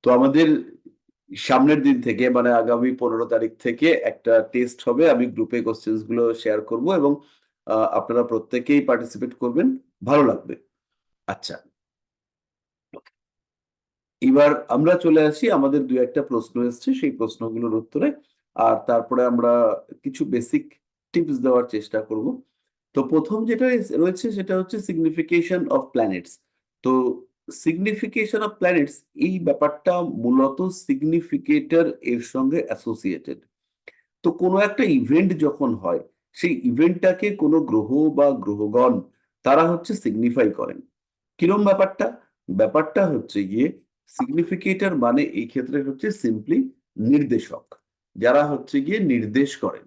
তো আমাদের সামনের দিন থেকে মানে আগামী 15 তারিখ থেকে একটা টেস্ট হবে, আমি গ্রুপে কোশ্চেন্স গুলো শেয়ার করব এবং আপনারা প্রত্যেকেই পার্টিসিপেট করবেন, ভালো লাগবে। আচ্ছা, এবার আমরা চলে আসি, আমাদের দু একটা প্রশ্ন এসছে সেই প্রশ্নগুলোর উত্তরে, আর তারপরে আমরা কিছু বেসিক টিপস দেওয়ার চেষ্টা করব। তো প্রথম যেটা রয়েছে সেটা হচ্ছে সিগনিফিকেশন অফ প্ল্যানেটস। তো সিগনিফিকেশন অফ প্ল্যানেটস, এই ব্যাপারটা মূলত সিগনিফিকেটর এর সঙ্গে অ্যাসোসিয়েটেড। তো কোনো একটা ইভেন্ট যখন হয়, সেই ইভেন্টটাকে কোনো গ্রহ বা গ্রহগণ তারা হচ্ছে সিগনিফাই করেন। কিরম ব্যাপারটা? ব্যাপারটা হচ্ছে গিয়ে সিগনিফিকেটর মানে এই ক্ষেত্রে হচ্ছে সিম্পলি নির্দেশক, যারা হচ্ছে গিয়ে নির্দেশ করেন।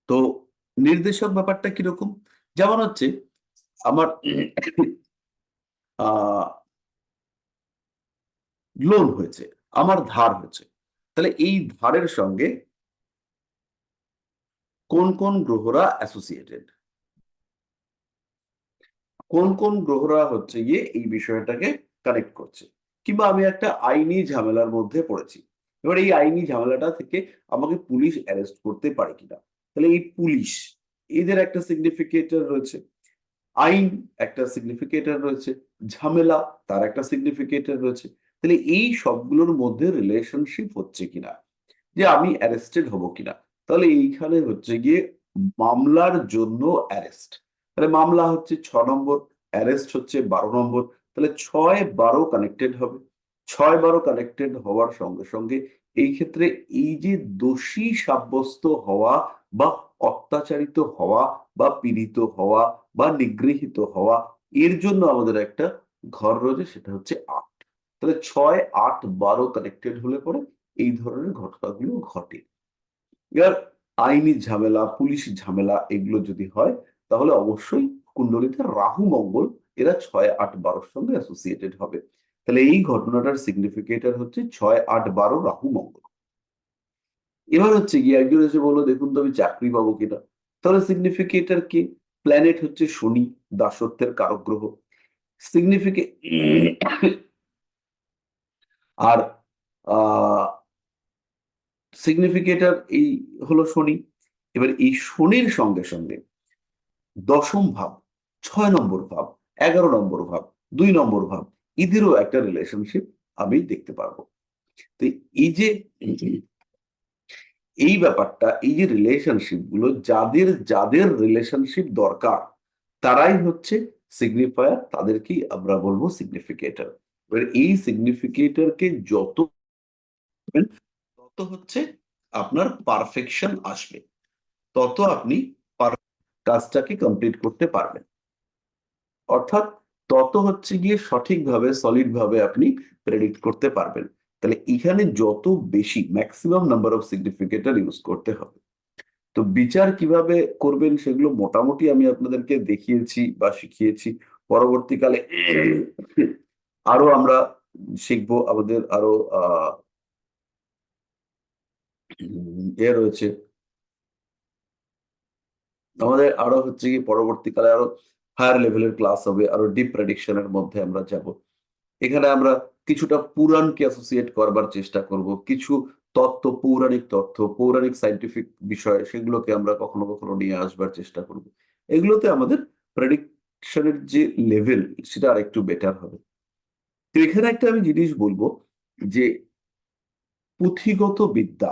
তো নির্দেশক ব্যাপারটা কিরকম? যেমন হচ্ছে আমার আহ লোন হয়েছে, আমার ধার হয়েছে, তাহলে এই ধারের সঙ্গে কোন কোন গ্রহরা অ্যাসোসিয়েটেড, কোন কোন গ্রহরা হচ্ছে গিয়ে এই বিষয়টাকে কানেক্ট করছে। কিংবা আমি একটা আইনি ঝামেলার মধ্যে পড়েছি, এবার এই আইনি ঝামেলাটা থেকে আমাকে পুলিশ অ্যারেস্ট করতে পারে কিনা, তাহলে এই পুলিশ, এদের একটা সিগনিফিকেটর রয়েছে, আইন একটা সিগনিফিকেটর রয়েছে, ঝামেলা তার একটা সিগনিফিকেটর রয়েছে। তাহলে এই সবগুলোর মধ্যে রিলেশনশিপ হচ্ছে কিনা, যে আমি অ্যারেস্টেড হব কিনা। তাহলে এইখানে হচ্ছে গিয়ে মামলার জন্য অ্যারেস্ট, তাহলে মামলা হচ্ছে 6 নম্বর, অ্যারেস্ট হচ্ছে 12 নম্বর। তাহলে 6-12 কানেক্টেড হবে। 6-12 কানেক্টেড হওয়ার সঙ্গে সঙ্গে এই ক্ষেত্রে এই যে দোষী সাব্যস্ত হওয়া বা অত্যাচারিত হওয়া বা পীড়িত হওয়া বা নিগৃহীত হওয়া, এর জন্য আমাদের একটা ঘর রয়েছে, সেটা হচ্ছে 8। তাহলে 6, 8, 12 কানেক্টেড হলে পরে এই ধরনের ঘটনাগুলো ঘটে। এবার আইনি ঝামেলা, পুলিশ ঝামেলা এগুলো যদি হয়, তাহলে অবশ্যই কুণ্ডলিতে রাহু মঙ্গল এরা 6, 8, 12 সঙ্গে অ্যাসোসিয়েটেড হবে। তাহলে এই ঘটনাটার সিগনিফিকেটর হচ্ছে 6, 8, 12 রাহু মঙ্গল। এবার হচ্ছে গিয়ে একজন এসে বললো দেখুন তো আমি চাকরি পাবো কিনা, তাহলে সিগনিফিকেটর কি? প্ল্যানেট হচ্ছে শনি, দাসত্বের কারক গ্রহ। সিগনিফিকে আর আহ সিগনিফিকেটর এই হলো শনি। এবার এই শনির সঙ্গে সঙ্গে 10ম ভাব, 6 নম্বর ভাব, 11 নম্বর ভাব, 2 নম্বর ভাব, এদেরও একটা রিলেশনশিপ আমি দেখতে পারবো। তো এই যে এই ব্যাপারটা, এই যে রিলেশনশিপ গুলো, যাদের যাদের রিলেশনশিপ দরকার তারাই হচ্ছে সিগনিফায়ার, তাদেরকেই আমরা বলবো সিগনিফিকেটর। এবার এই সিগনিফিকেটরকে যত তত হচ্ছে আপনার পারফেকশন আসবে, তত আপনি কাজটাকে কমপ্লিট করতে পারবেন। অর্থাৎ তত হচ্ছে গিয়ে সঠিকভাবে সলিড ভাবে আপনি প্রেডিক্ট করতে পারবেন। তাহলে এখানে যত বেশি ম্যাক্সিমাম নাম্বার অফ সিগনিফিকেটর ইউজ করতে হবে। তো বিচার কিভাবে করবেন সেগুলো মোটামুটি আমি আপনাদেরকে দেখিয়েছি বা শিখিয়েছি। পরবর্তীকালে আরো আমরা শিখবো, আমাদের আরো রয়েছে, আমাদের আরো হচ্ছে কি পরবর্তীকালে আরো হায়ার লেভেলের ক্লাস হবে, আরো ডিপ প্রেডিকশনের মধ্যে আমরা যাব। এখানে আমরা কিছুটা পুরাণকে অ্যাসোসিয়েট করবার চেষ্টা করব, কিছু তত্ত্ব, পৌরাণিক তথ্য, পৌরাণিক সাইন্টিফিক বিষয়, সেগুলোকে আমরা কখনো কখনো নিয়ে আসবার চেষ্টা করব। এগুলোতে আমাদের প্রেডিকশনের যে লেভেল সেটা আর একটু বেটার হবে। তো এখানে একটা আমি জিনিস বলবো যে পুঁথিগত বিদ্যা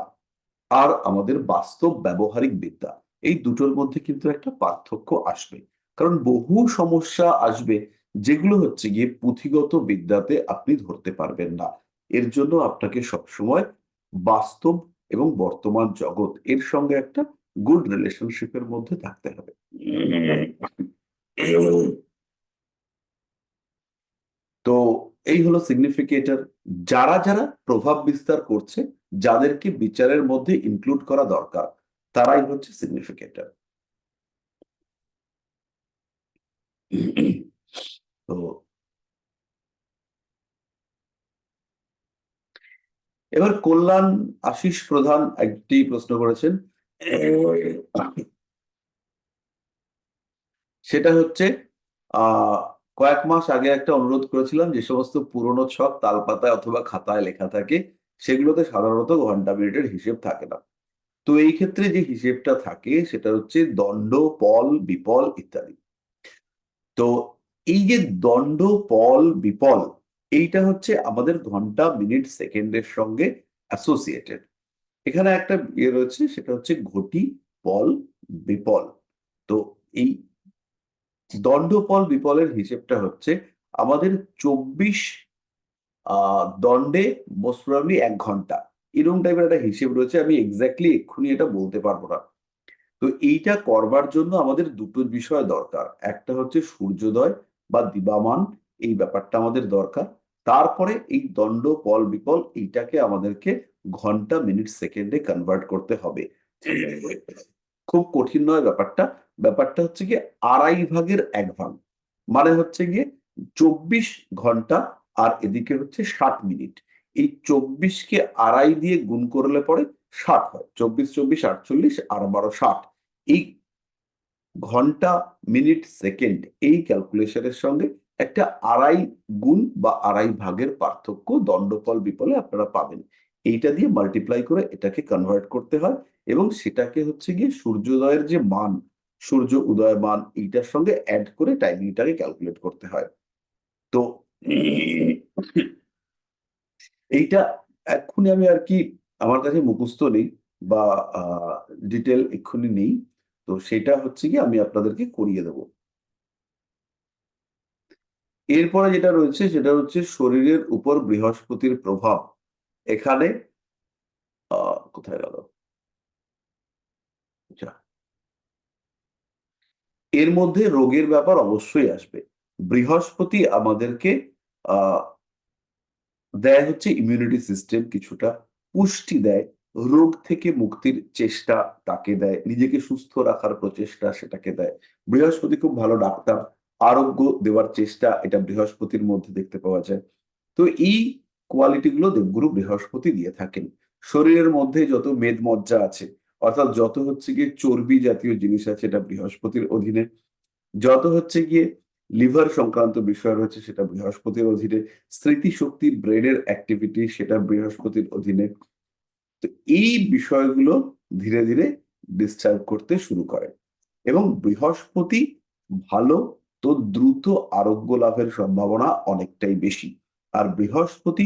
আর আমাদের বাস্তব ব্যবহারিক বিদ্যা, এই দুটোর মধ্যে কিন্তু একটা পার্থক্য আসবে। কারণ বহু সমস্যা আসবে যেগুলো হচ্ছে গিয়ে পুঁথিগত বিদ্যাতে আপনি ধরতে পারবেন না। এর জন্য আপনাকে সবসময় বাস্তব এবং বর্তমান জগৎ এর সঙ্গে একটা গুড রিলেশনশিপের মধ্যে থাকতে হবে। তো এই হলো সিগনিফিকেটর। যারা যারা প্রভাব বিস্তার করছে, যাদেরকে বিচারের মধ্যে ইনক্লুড করা দরকার, তারাই হচ্ছে সিগনিফিকেটর। তো এবার কল্যাণ আশিস প্রধান একটি প্রশ্ন করেছেন, সেটা হচ্ছে কয়েক মাস আগে একটা অনুরোধ করেছিলাম, যে সমস্ত পুরনো ছক তালপাতায় অথবা খাতায় লেখা থাকে সেগুলোতে সাধারণত ঘন্টা মিনিটের হিসেব থাকে না। তো এই ক্ষেত্রে যে হিসেবটা থাকে সেটা হচ্ছে দণ্ড, পল, বিপল ইত্যাদি। তো এই যে দণ্ড, পল, বিপল, এইটা হচ্ছে আমাদের ঘন্টা মিনিট সেকেন্ডের সঙ্গে অ্যাসোসিয়েটেড। এখানে একটা ইয়ে রয়েছে, সেটা হচ্ছে ঘটি, পল, বিপল। তো এই দণ্ডপল বিপলের হিসেবটা হচ্ছে আমাদের 24 দণ্ডে মোস্ট প্রবাবলি 1 ঘন্টা, এরকম টাইপের একটা হিসেব রয়েছে। আমি এক্স্যাক্টলি এক্ষুনি এটা বলতে পারবো না। তো এইটা করবার জন্য আমাদের দুটো বিষয় দরকার, একটা হচ্ছে সূর্যোদয় বা দিবামান, এই ব্যাপারটা আমাদের দরকার। তারপরে এই দণ্ড, পল, বিপল এইটাকে আমাদেরকে ঘন্টা মিনিট সেকেন্ডে কনভার্ট করতে হবে। খুব কঠিন নয় ব্যাপারটা। ব্যাপারটা হচ্ছে গিয়ে 2.5 ভাগের 1 ভাগ, মানে হচ্ছে গিয়ে 24 ঘন্টা, আর এদিকে হচ্ছে 60 মিনিট। এই 24-কে 2.5 দিয়ে গুণ করলে পরে 60 হয়। 24, 24, 48, আর 12, 60। এই ঘন্টা মিনিট সেকেন্ড এই ক্যালকুলেশনের সঙ্গে একটা 2.5 গুণ বা 2.5 ভাগের পার্থক্য দণ্ডফল বিপলে আপনারা পাবেন। এইটা দিয়ে মাল্টিপ্লাই করে এটাকে কনভার্ট করতে হয়, এবং সেটাকে হচ্ছে গিয়ে সূর্যোদয়ের যে মান, সূর্য উদয়ের মান, এইটার সঙ্গে অ্যাড করে টাইমিংটাকে ক্যালকুলেট করতে হয়। তো এইটা এক্ষুনি আমি আর কি, আমার কাছে মুখস্থ নেই বা ডিটেল এক্ষুনি নেই। তো সেটা হচ্ছে কি আমি আপনাদেরকে করিয়ে দেবো। এরপরে যেটা রয়েছে সেটা হচ্ছে শরীরের উপর বৃহস্পতির প্রভাব। এখানে কোথায় গেল, আচ্ছা, এর মধ্যে রোগের ব্যাপার অবশ্যই আসবে। বৃহস্পতি আমাদেরকে আহ দেয় হচ্ছে ইমিউনিটি সিস্টেম কিছুটা, পুষ্টি দেয়, রোগ থেকে মুক্তির চেষ্টা তাকে দেয়, নিজেকে সুস্থ রাখার প্রচেষ্টা সেটাকে দেয়। বৃহস্পতি খুব ভালো ডাক্তার, আরোগ্য দেওয়ার চেষ্টা এটা বৃহস্পতির মধ্যে দেখতে পাওয়া যায়। তো এই কোয়ালিটি গুলো দেবগুরু বৃহস্পতি দিয়ে থাকেন। শরীরের মধ্যে যত মেদ মজ্জা আছে, অর্থাৎ যত হচ্ছে গিয়ে চর্বি জাতীয় জিনিস আছে, এটা বৃহস্পতির অধীনে। যত হচ্ছে গিয়ে লিভার সংক্রান্ত বিষয় রয়েছে সেটা বৃহস্পতির অধীনে। স্মৃতিশক্তি, ব্রেনের অ্যাক্টিভিটি সেটা বৃহস্পতির অধীনে। তো এই বিষয়গুলো ধীরে ধীরে ডিস্টার্ব করতে শুরু করে, এবং বৃহস্পতি ভালো তো দ্রুত আরোগ্য লাভের সম্ভাবনা অনেকটাই বেশি। আর বৃহস্পতি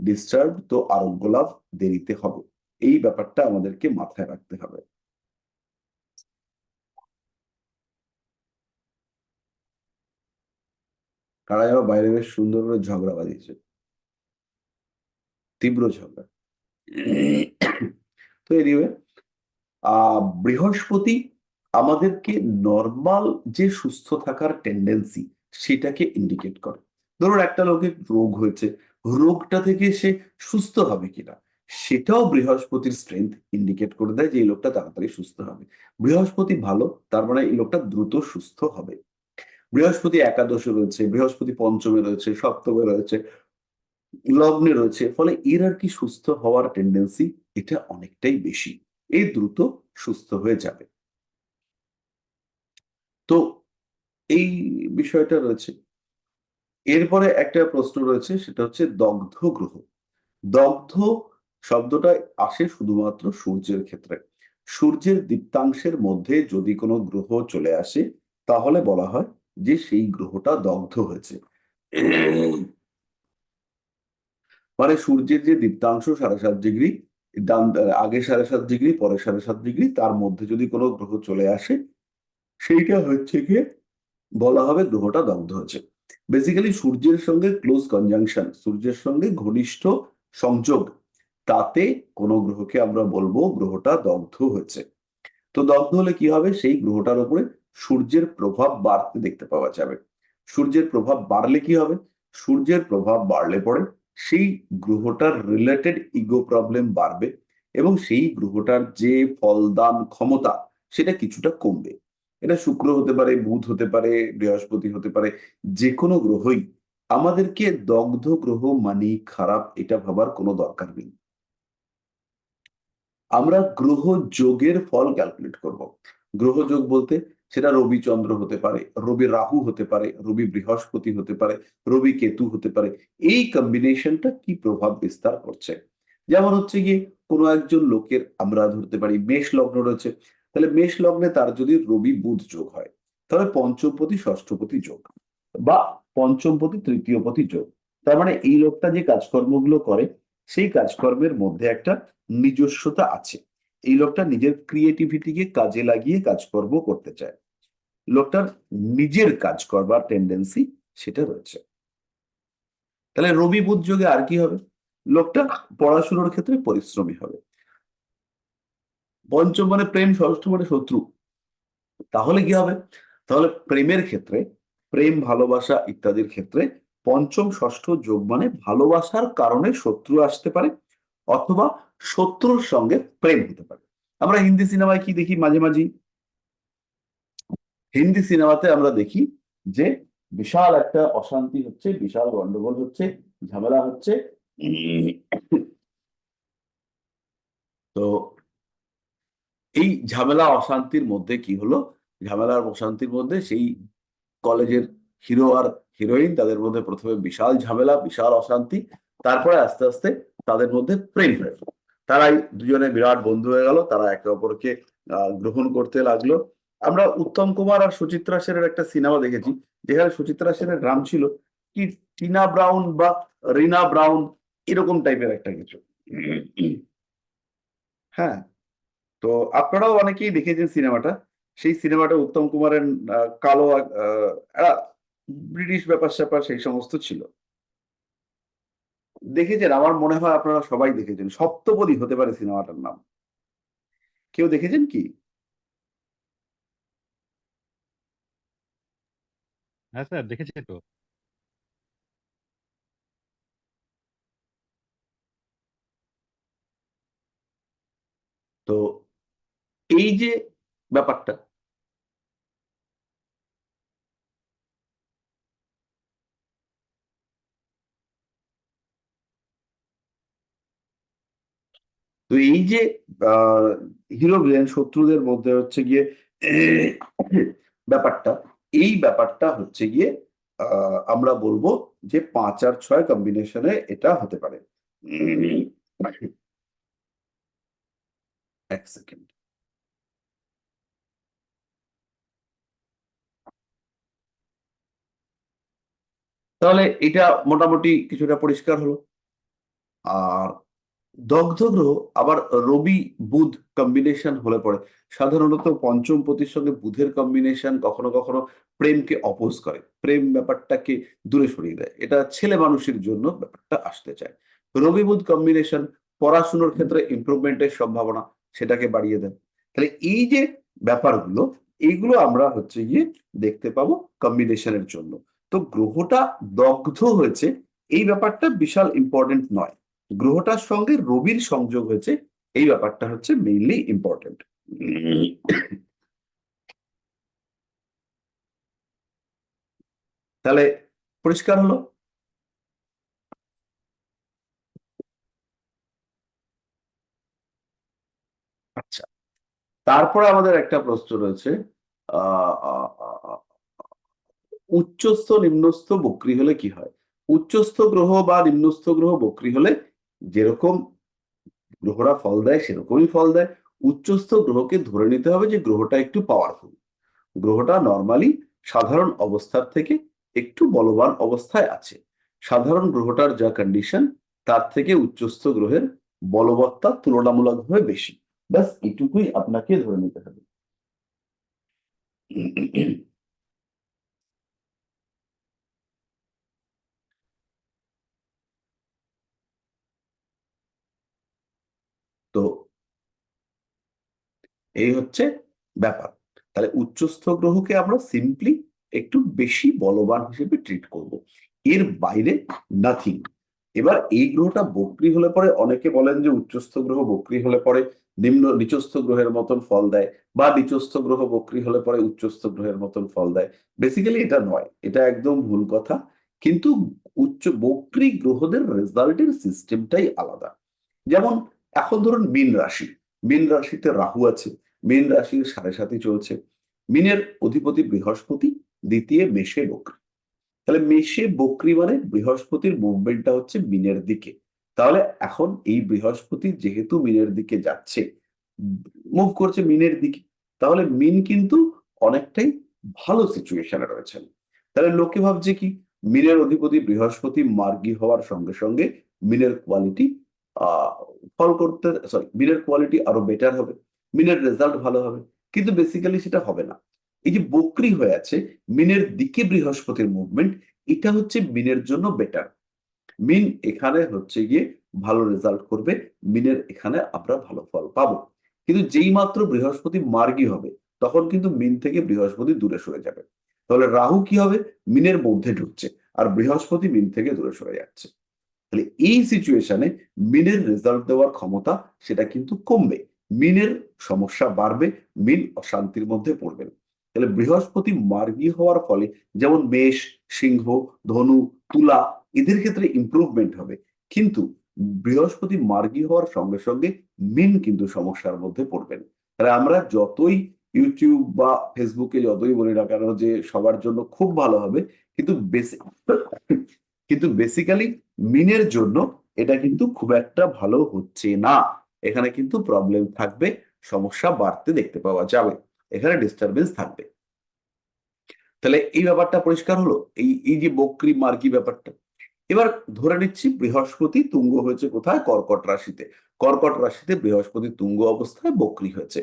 ডিস্টার্ব তো আরোগ্য লাভ দেরিতে হবে। এই ব্যাপারটা আমাদেরকে মাথায় রাখতে হবে। কারা যেন বাইরে বেশ সুন্দর করে ঝগড়া বাজিয়েছে, তীব্র ঝগড়া। তো এনিওয়ে, বৃহস্পতি আমাদেরকে নর্মাল যে সুস্থ থাকার টেন্ডেন্সি সেটাকে ইন্ডিকেট করে। ধরুন একটা লোকের রোগ হয়েছে, রোগটা থেকে সে সুস্থ হবে কিনা সেটাও বৃহস্পতির স্ট্রেংথ ইন্ডিকেট করে দেয়, যে এই লোকটা তাড়াতাড়ি সুস্থ হবে। বৃহস্পতি ভালো, তার মানে এই লোকটা দ্রুত সুস্থ হবে। বৃহস্পতি একাদশে রয়েছে, বৃহস্পতি পঞ্চমে রয়েছে, সপ্তমে রয়েছে, লগ্নে রয়েছে, ফলে এর আর কি সুস্থ হওয়ার টেন্ডেন্সি এটা অনেকটাই বেশি, এই দ্রুত সুস্থ হয়ে যাবে। তো এই বিষয়টা রয়েছে। এরপরে একটা প্রশ্ন রয়েছে, সেটা হচ্ছে দগ্ধ গ্রহ। দগ্ধ শব্দটা আসে শুধুমাত্র সূর্যের ক্ষেত্রে। সূর্যের দীপ্তাংশের মধ্যে যদি কোনো গ্রহ চলে আসে তাহলে বলা হয় যে সেই গ্রহটা দগ্ধ হয়েছে। মানে সূর্যের যে দীপ্তাংশ 7.5 ডিগ্রি, ডান আগে 7.5 ডিগ্রি, পরে 7.5 ডিগ্রি, তার মধ্যে যদি কোনো গ্রহ চলে আসে সেইটা হচ্ছে গিয়ে বলা হবে গ্রহটা দগ্ধ হয়েছে। বেসিক্যালি সূর্যের সঙ্গে ক্লোজ কনজাংশন, সূর্যের সঙ্গে ঘনিষ্ঠ সংযোগ, তাতে কোনো গ্রহকে আমরা বলবো গ্রহটা দগ্ধ হয়েছে। তো দগ্ধ হলে কি হবে, সেই গ্রহটার উপরে সূর্যের প্রভাব বাড়তে দেখতে পাওয়া যাবে। সূর্যের প্রভাব বাড়লে কি হবে, সূর্যের প্রভাব বাড়লে পরে সেই গ্রহটার রিলেটেড ইগো প্রবলেম বাড়বে, এবং সেই গ্রহটার যে ফলদান ক্ষমতা সেটা কিছুটা কমবে। এটা শুক্র হতে পারে, বুধ হতে পারে, বৃহস্পতি হতে পারে, যে কোনো গ্রহই। আমাদেরকে দগ্ধ গ্রহ মানেই খারাপ এটা ভাবার কোনো দরকার নেই। আমরা গ্রহ যোগের ফল ক্যালকুলেট করব। গ্রহ যোগ বলতে সেটা রবি চন্দ্র হতে পারে, রবি রাহু হতে পারে, রবি বৃহস্পতি হতে পারে, রবি কেতু হতে পারে। এই কম্বিনেশনটা কি প্রভাব বিস্তার করছে? যেমন হচ্ছে গিয়ে কোনো একজন লোকের আমরা ধরতে পারি মেষ লগ্ন রয়েছে, তাহলে মেষ লগ্নে তার যদি রবি বুধ যোগ হয়, তাহলে পঞ্চমপতি ষষ্ঠপতি যোগ, বা পঞ্চমপতি তৃতীয়পতি যোগ। তার মানে এই লোকটা যে কাজকর্মগুলো করে সেই কাজকর্মের মধ্যে একটা নিজস্বতা আছে। এই লোকটা নিজের ক্রিয়েটিভিটিকে কাজে লাগিয়ে কাজকর্ম করতে চায়, লোকটার নিজের কাজ করবার টেন্ডেন্সি সেটা রয়েছে। তাহলে রবি বুধ যোগে আর কি হবে? লোকটা পড়াশোনার ক্ষেত্রে পরিশ্রমী হবে। পঞ্চম মানে প্রেম, ষষ্ঠ মানে শত্রু। তাহলে কি হবে? তাহলে প্রেমের ক্ষেত্রে, প্রেম ভালোবাসা ইত্যাদির ক্ষেত্রে পঞ্চম ষষ্ঠ যোগ মানে ভালোবাসার কারণে শত্রু আসতে পারে, অথবা শত্রুর সঙ্গে প্রেম হতে পারে। আমরা হিন্দি সিনেমায় কি দেখি মাঝে মাঝে? হিন্দি সিনেমাতে আমরা দেখি যে বিশাল একটা অশান্তি হচ্ছে, বিশাল গন্ডগোল হচ্ছে, ঝামেলা হচ্ছে। তো এই ঝামেলা অশান্তির মধ্যে কি হলো? ঝামেলার অশান্তির মধ্যে সেই কলেজের হিরো আর হিরোইন, তাদের মধ্যে প্রথমে বিশাল ঝামেলা, বিশাল অশান্তি, তারপরে আস্তে আস্তে তাদের মধ্যে প্রেম হয়ে গেল। তারাই দুজনে বিরাট বন্ধু হয়ে গেল, তারা একে অপরকে গ্রহণ করতে লাগলো। আমরা উত্তম কুমার আর সুচিত্রা সেনের একটা সিনেমা দেখেছি, যেখানে সুচিত্রা সেনের নাম ছিল কি টিনা ব্রাউন বা রিনা ব্রাউন, এরকম টাইপের একটা কিছু। হ্যাঁ, তো আপনারাও অনেকেই দেখেছেন সিনেমাটা। সেই সিনেমাটা উত্তম কুমারের কালো একটা ব্রিটিশ ব্যাপার স্যাপার সেই সমস্ত ছিল। দেখেছেন? আমার মনে হয় আপনারা সবাই দেখেছেন। সপ্তপদী হতে পারে সিনেমাটার নাম। কেউ দেখেছেন কি? হ্যাঁ স্যার, দেখেছি তো। তো এই যে ব্যাপারটা, তো এই যে হিরো ভিলেন শত্রুদের মধ্যে হচ্ছে গিয়ে ব্যাপারটা, এই ব্যাপারটা হচ্ছে গিয়ে আমরা বলবো যে 5 আর 6 কম্বিনেশনে এটা হতে পারে। এক সেকেন্ড। তাহলে এটা মোটামুটি কিছুটা পরিষ্কার হলো। আর দগ্ধ গ্রহ আবার রবি বুধ কম্বিনেশন হলে পরে সাধারণত পঞ্চম পতির সঙ্গে বুধের কম্বিনেশন কখনো কখনো প্রেমকে অপোজ করে, প্রেম ব্যাপারটাকে দূরে সরিয়ে দেয়, এটা ছেলে মানুষের জন্য ব্যাপারটা আসতে চায়। রবি বুধ কম্বিনেশন পড়াশোনার ক্ষেত্রে ইমপ্রুভমেন্টের সম্ভাবনা সেটাকে বাড়িয়ে দেয়। তাহলে এই যে ব্যাপারগুলো, এইগুলো আমরা হচ্ছে গিয়ে দেখতে পাবো কম্বিনেশনের জন্য। তো গ্রহটা দগ্ধ হয়েছে এই ব্যাপারটা বিশাল ইম্পর্টেন্ট নয়, গ্রহটার সঙ্গে রবির সংযোগ হয়েছে এই ব্যাপারটা হচ্ছে মেইনলি ইম্পর্টেন্ট। তাহলে পরিষ্কার হলো? আচ্ছা, তারপরে আমাদের একটা প্রশ্ন রয়েছে, আহ আহ, আহ, উচ্চস্থ নিম্নস্থ বক্রী হলে কি হয়? উচ্চস্থ গ্রহ বা নিম্নস্থ গ্রহ বক্রী হলে যেরকম গ্রহরা ফল দেয় সেরকমই ফল দেয়। উচ্চস্থ গ্রহকে ধরে নিতে হবে যে গ্রহটা একটু পাওয়ারফুল, গ্রহটা নর্মালি সাধারণ অবস্থার থেকে একটু বলবান অবস্থায় আছে। সাধারণ গ্রহটার যা কন্ডিশন তার থেকে উচ্চস্থ গ্রহের বলবত্তা তুলনামূলকভাবে বেশি। ব্যাস এটুকুই আপনাকে ধরে নিতে হবে। তো এই হচ্ছে ব্যাপার। তাহলে উচ্চস্থ গ্রহকে আমরা সিম্পলি একটু বেশি বলবান হিসেবে ট্রিট করব, এর বাইরে নাথিং। এবার এই গ্রহটা বক্রী হলে পরে অনেকে বলেন যে উচ্চস্থ গ্রহ বক্রী হলে পরে নিচস্থ গ্রহের মতন ফল দেয়, বা নিচস্থ গ্রহ বক্রী হলে পরে উচ্চস্থ গ্রহের মতন ফল দেয়। বেসিক্যালি এটা নয়, এটা একদম ভুল কথা। কিন্তু বক্রী গ্রহদের রেজাল্টের সিস্টেমটাই আলাদা। যেমন এখন ধরুন মীন রাশি, মীন রাশিতে রাহু আছে, মীন রাশির 7.5 চলছে। মিনের অধিপতি বৃহস্পতি, দ্বিতীয় মেষে বক্রী। তাহলে মেষে বক্রী মানে বৃহস্পতির মুভমেন্টটা হচ্ছে মিনের দিকে। তাহলে এখন এই বৃহস্পতি যেহেতু মিনের দিকে যাচ্ছে, মুভ করছে মিনের দিকে, তাহলে মিন কিন্তু অনেকটাই ভালো সিচুয়েশনে রয়েছেন। তাহলে লোকে ভাবছে কি, মিনের অধিপতি বৃহস্পতি মার্গী হওয়ার সঙ্গে সঙ্গে মিনের কোয়ালিটি আহ ফল করতে, সরি, মিনের কোয়ালিটি আরো বেটার হবে, মিনের রেজাল্ট ভালো হবে। কিন্তু বেসিক্যালি সেটা হবে না। এই যে বক্রী হয়ে আছে, মিনের দিকে বৃহস্পতির মুভমেন্ট, এটা হচ্ছে মিনের জন্য বেটার। মিন এখানে হচ্ছে গিয়ে ভালো রেজাল্ট করবে, মিনের এখানে আমরা ভালো ফল পাবো। কিন্তু যেই মাত্র বৃহস্পতি মার্গী হবে, তখন কিন্তু মিন থেকে বৃহস্পতি দূরে সরে যাবে। তাহলে রাহু কি হবে, মিনের মধ্যে ঢুকছে, আর বৃহস্পতি মিন থেকে দূরে সরে যাচ্ছে। তাহলে এই সিচুয়েশনে মিনের রেজাল্ট দেওয়ার ক্ষমতা সেটা কিন্তু কমবে, মিনের সমস্যা বাড়বে, মিন অশান্তির মধ্যে পড়বেন। তাহলে বৃহস্পতি মার্গী হওয়ার ফলে যেমন মেষ, সিংহ, ধনু, তুলা, এদের ক্ষেত্রে ইমপ্রুভমেন্ট হবে। কিন্তু বৃহস্পতি মার্গী হওয়ার সঙ্গে সঙ্গে মিন কিন্তু সমস্যার মধ্যে পড়বেন। তাহলে আমরা যতই ইউটিউব বা ফেসবুকে যতই বলি না কেন যে সবার জন্য খুব ভালো হবে, কিন্তু বেসিক্যালি মিনের জন্য এটা কিন্তু খুব একটা ভালো হচ্ছে না। এখানে কিন্তু প্রবলেম থাকবে, সমস্যা বাড়তে দেখতে পাওয়া যাবে, এখানে ডিস্টারবেন্স থাকবে। তাহলে এই ব্যাপারটা পরিষ্কার হলো, এই এই যে বক্রী মার্গী ব্যাপারটা। এবার ধরে নিচ্ছি বৃহস্পতি তুঙ্গ হয়েছে কোথায়, কর্কট রাশিতে। কর্কট রাশিতে বৃহস্পতি তুঙ্গ অবস্থায় বক্রী হয়েছে।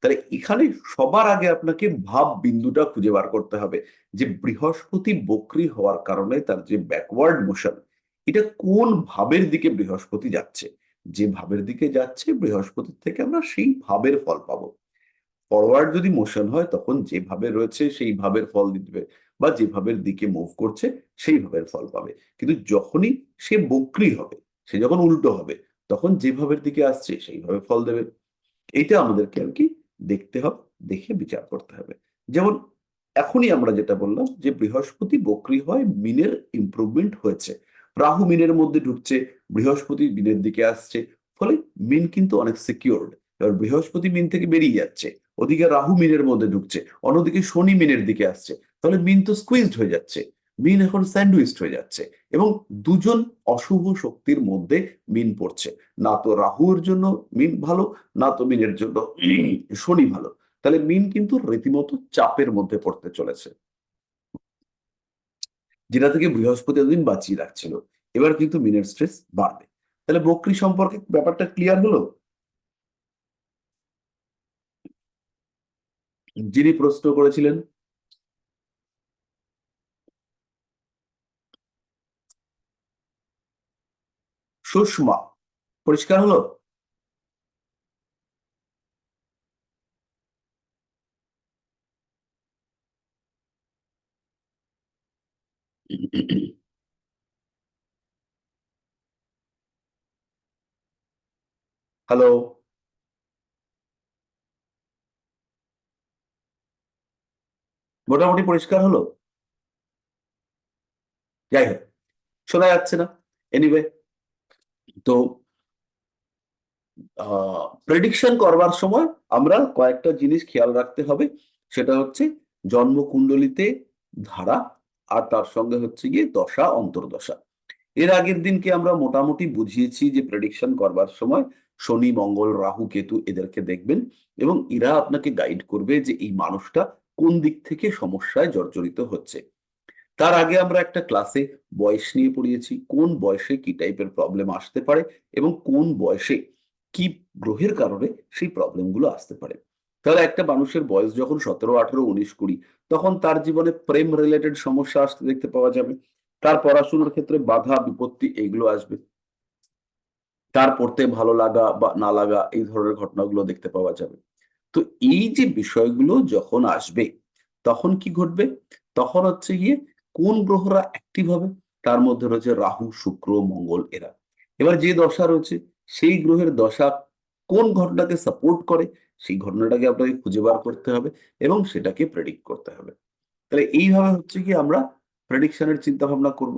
তাহলে এখানে সবার আগে আপনাকে ভাব বিন্দুটা খুঁজে বার করতে হবে, যে বৃহস্পতি বক্রী হওয়ার কারণে তার যে ব্যাকওয়ার্ড মোশন, এটা কোন ভাবের দিকে বৃহস্পতি যাচ্ছে। যে ভাবের দিকে যাচ্ছে বৃহস্পতির থেকে আমরা সেই ভাবের ফল পাবো। ফরওয়ার্ড যদি মোশন হয়, তখন যেভাবে রয়েছে সেই ভাবের ফল দিবে, বা যে ভাবের দিকে মুভ করছে সেই ভাবের ফল পাবে। কিন্তু যখনই সে বক্রী হবে, সে যখন উল্টো হবে, তখন যে ভাবের দিকে আসছে সেইভাবে ফল দেবে। এইটা আমাদেরকে আর কি দেখতে হবে, দেখে বিচার করতে হবে। যেমন এখনই আমরা যেটা বললাম যে বৃহস্পতি বক্রী হয়, মিনের ইমপ্রুভমেন্ট হয়েছে, রাহু মিনের মধ্যে ঢুকছে, বৃহস্পতি মিনের দিকে আসছে, ফলে মিন কিন্তু অনেক সিকিউরড। এবার বৃহস্পতি মিন থেকে বেরিয়ে যাচ্ছে, ওদিকে রাহু মিনের মধ্যে ঢুকছে, অন্যদিকে শনি মিনের দিকে আসছে, তাহলে মিন তো স্কুইজড হয়ে যাচ্ছে, মিন এখন স্যান্ডউইচড হয়ে যাচ্ছে। এবং দুজন অশুভ শক্তির মধ্যে মিন পড়ছে, না তো রাহুর জন্য মিন ভালো, না তো মিনের জন্য শনি ভালো। তাহলে মিন কিন্তু রীতিমতো চাপের মধ্যে পড়তে চলেছে, যেটা থেকে বৃহস্পতি এতদিন বাঁচিয়ে রাখছিল। এবার কিন্তু মিনের স্ট্রেস বাড়বে। তাহলে বকরি সম্পর্কে ব্যাপারটা ক্লিয়ার হলো। যিনি প্রশ্ন করেছিলেন, সুষমা, পরিষ্কার হলো? হ্যালো, মোটামুটি পরিষ্কার হলো? যাই হোক, শোনা যাচ্ছে না। এনিওয়ে, তো প্রেডিকশন করবার সময় আমরা কয়েকটা জিনিস খেয়াল রাখতে হবে। সেটা হচ্ছে জন্মকুণ্ডলিতে ধারা, আর তার সঙ্গে হচ্ছে গিয়ে দশা অন্তর্দশা। এর আগের দিনকে আমরা মোটামুটি বুঝিয়েছি যে প্রেডিকশন করবার সময় শনি, মঙ্গল, রাহু, কেতু এদেরকে দেখবেন, এবং এরা আপনাকে গাইড করবে যে এই মানুষটা কোন দিক থেকে সমস্যায় জর্জরিত হচ্ছে। তার আগে আমরা একটা ক্লাসে বয়স নিয়ে পড়িয়েছি, কোন বয়সে কি টাইপের প্রবলেম আসতে পারে, এবং কোন বয়সে কি গ্রহের কারণে সেই প্রবলেমগুলো আসতে পারে। তাহলে একটা মানুষের বয়স যখন 17, 18, 19, 20, তখন তার জীবনে প্রেম রিলেটেড সমস্যা আসতে দেখতে পাওয়া যাবে, তার পড়াশোনার ক্ষেত্রে বাধা বিপত্তি এগুলো আসবে, তার পড়তে ভালো লাগা বা না লাগা এই ধরনের ঘটনাগুলো দেখতে পাওয়া যাবে। তো এই যে বিষয়গুলো যখন আসবে, তখন কি ঘটবে, তখন হচ্ছে গিয়ে কোন গ্রহরা অ্যাক্টিভ হবে, তার মধ্যে রয়েছে রাহু, শুক্র, মঙ্গল, এরা। এবার যে দশা রয়েছে, সেই গ্রহের দশা কোন ঘটনাকে সাপোর্ট করে, সেই ঘটনাটাকে আপনাকে খুঁজে বার করতে হবে এবং সেটাকে প্রেডিক্ট করতে হবে। তাহলে এইভাবে হচ্ছে কি আমরা প্রেডিকশনের চিন্তা ভাবনা করব।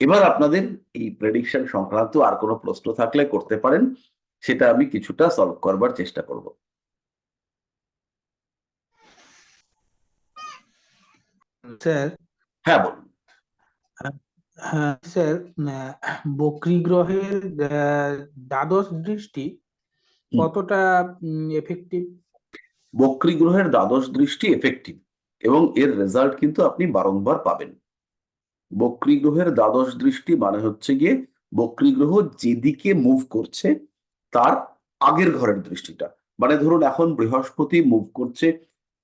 এবার আপনাদের এই প্রেডিকশন সংক্রান্ত আর কোনো প্রশ্ন থাকলে করতে পারেন, সেটা আমি কিছুটা সলভ করবার চেষ্টা করব। স্যার, হ্যাঁ, বলুন। হ্যাঁ স্যার, বকরি গ্রহের দ্বাদশ দৃষ্টি হুম। কতটা এফেক্টিভ? বক্রী গ্রহের দ্বাদশ দৃষ্টি এফেক্টিভ, এবং এর রেজাল্ট কিন্তু আপনি বারংবার পাবেন। বক্রী গ্রহের দ্বাদশ দৃষ্টি মানে হচ্ছে গিয়ে বক্রী গ্রহ যেদিকে মুভ করছে তার আগের ঘরের দৃষ্টিটা। মানে ধরুন এখন বৃহস্পতি মুভ করছে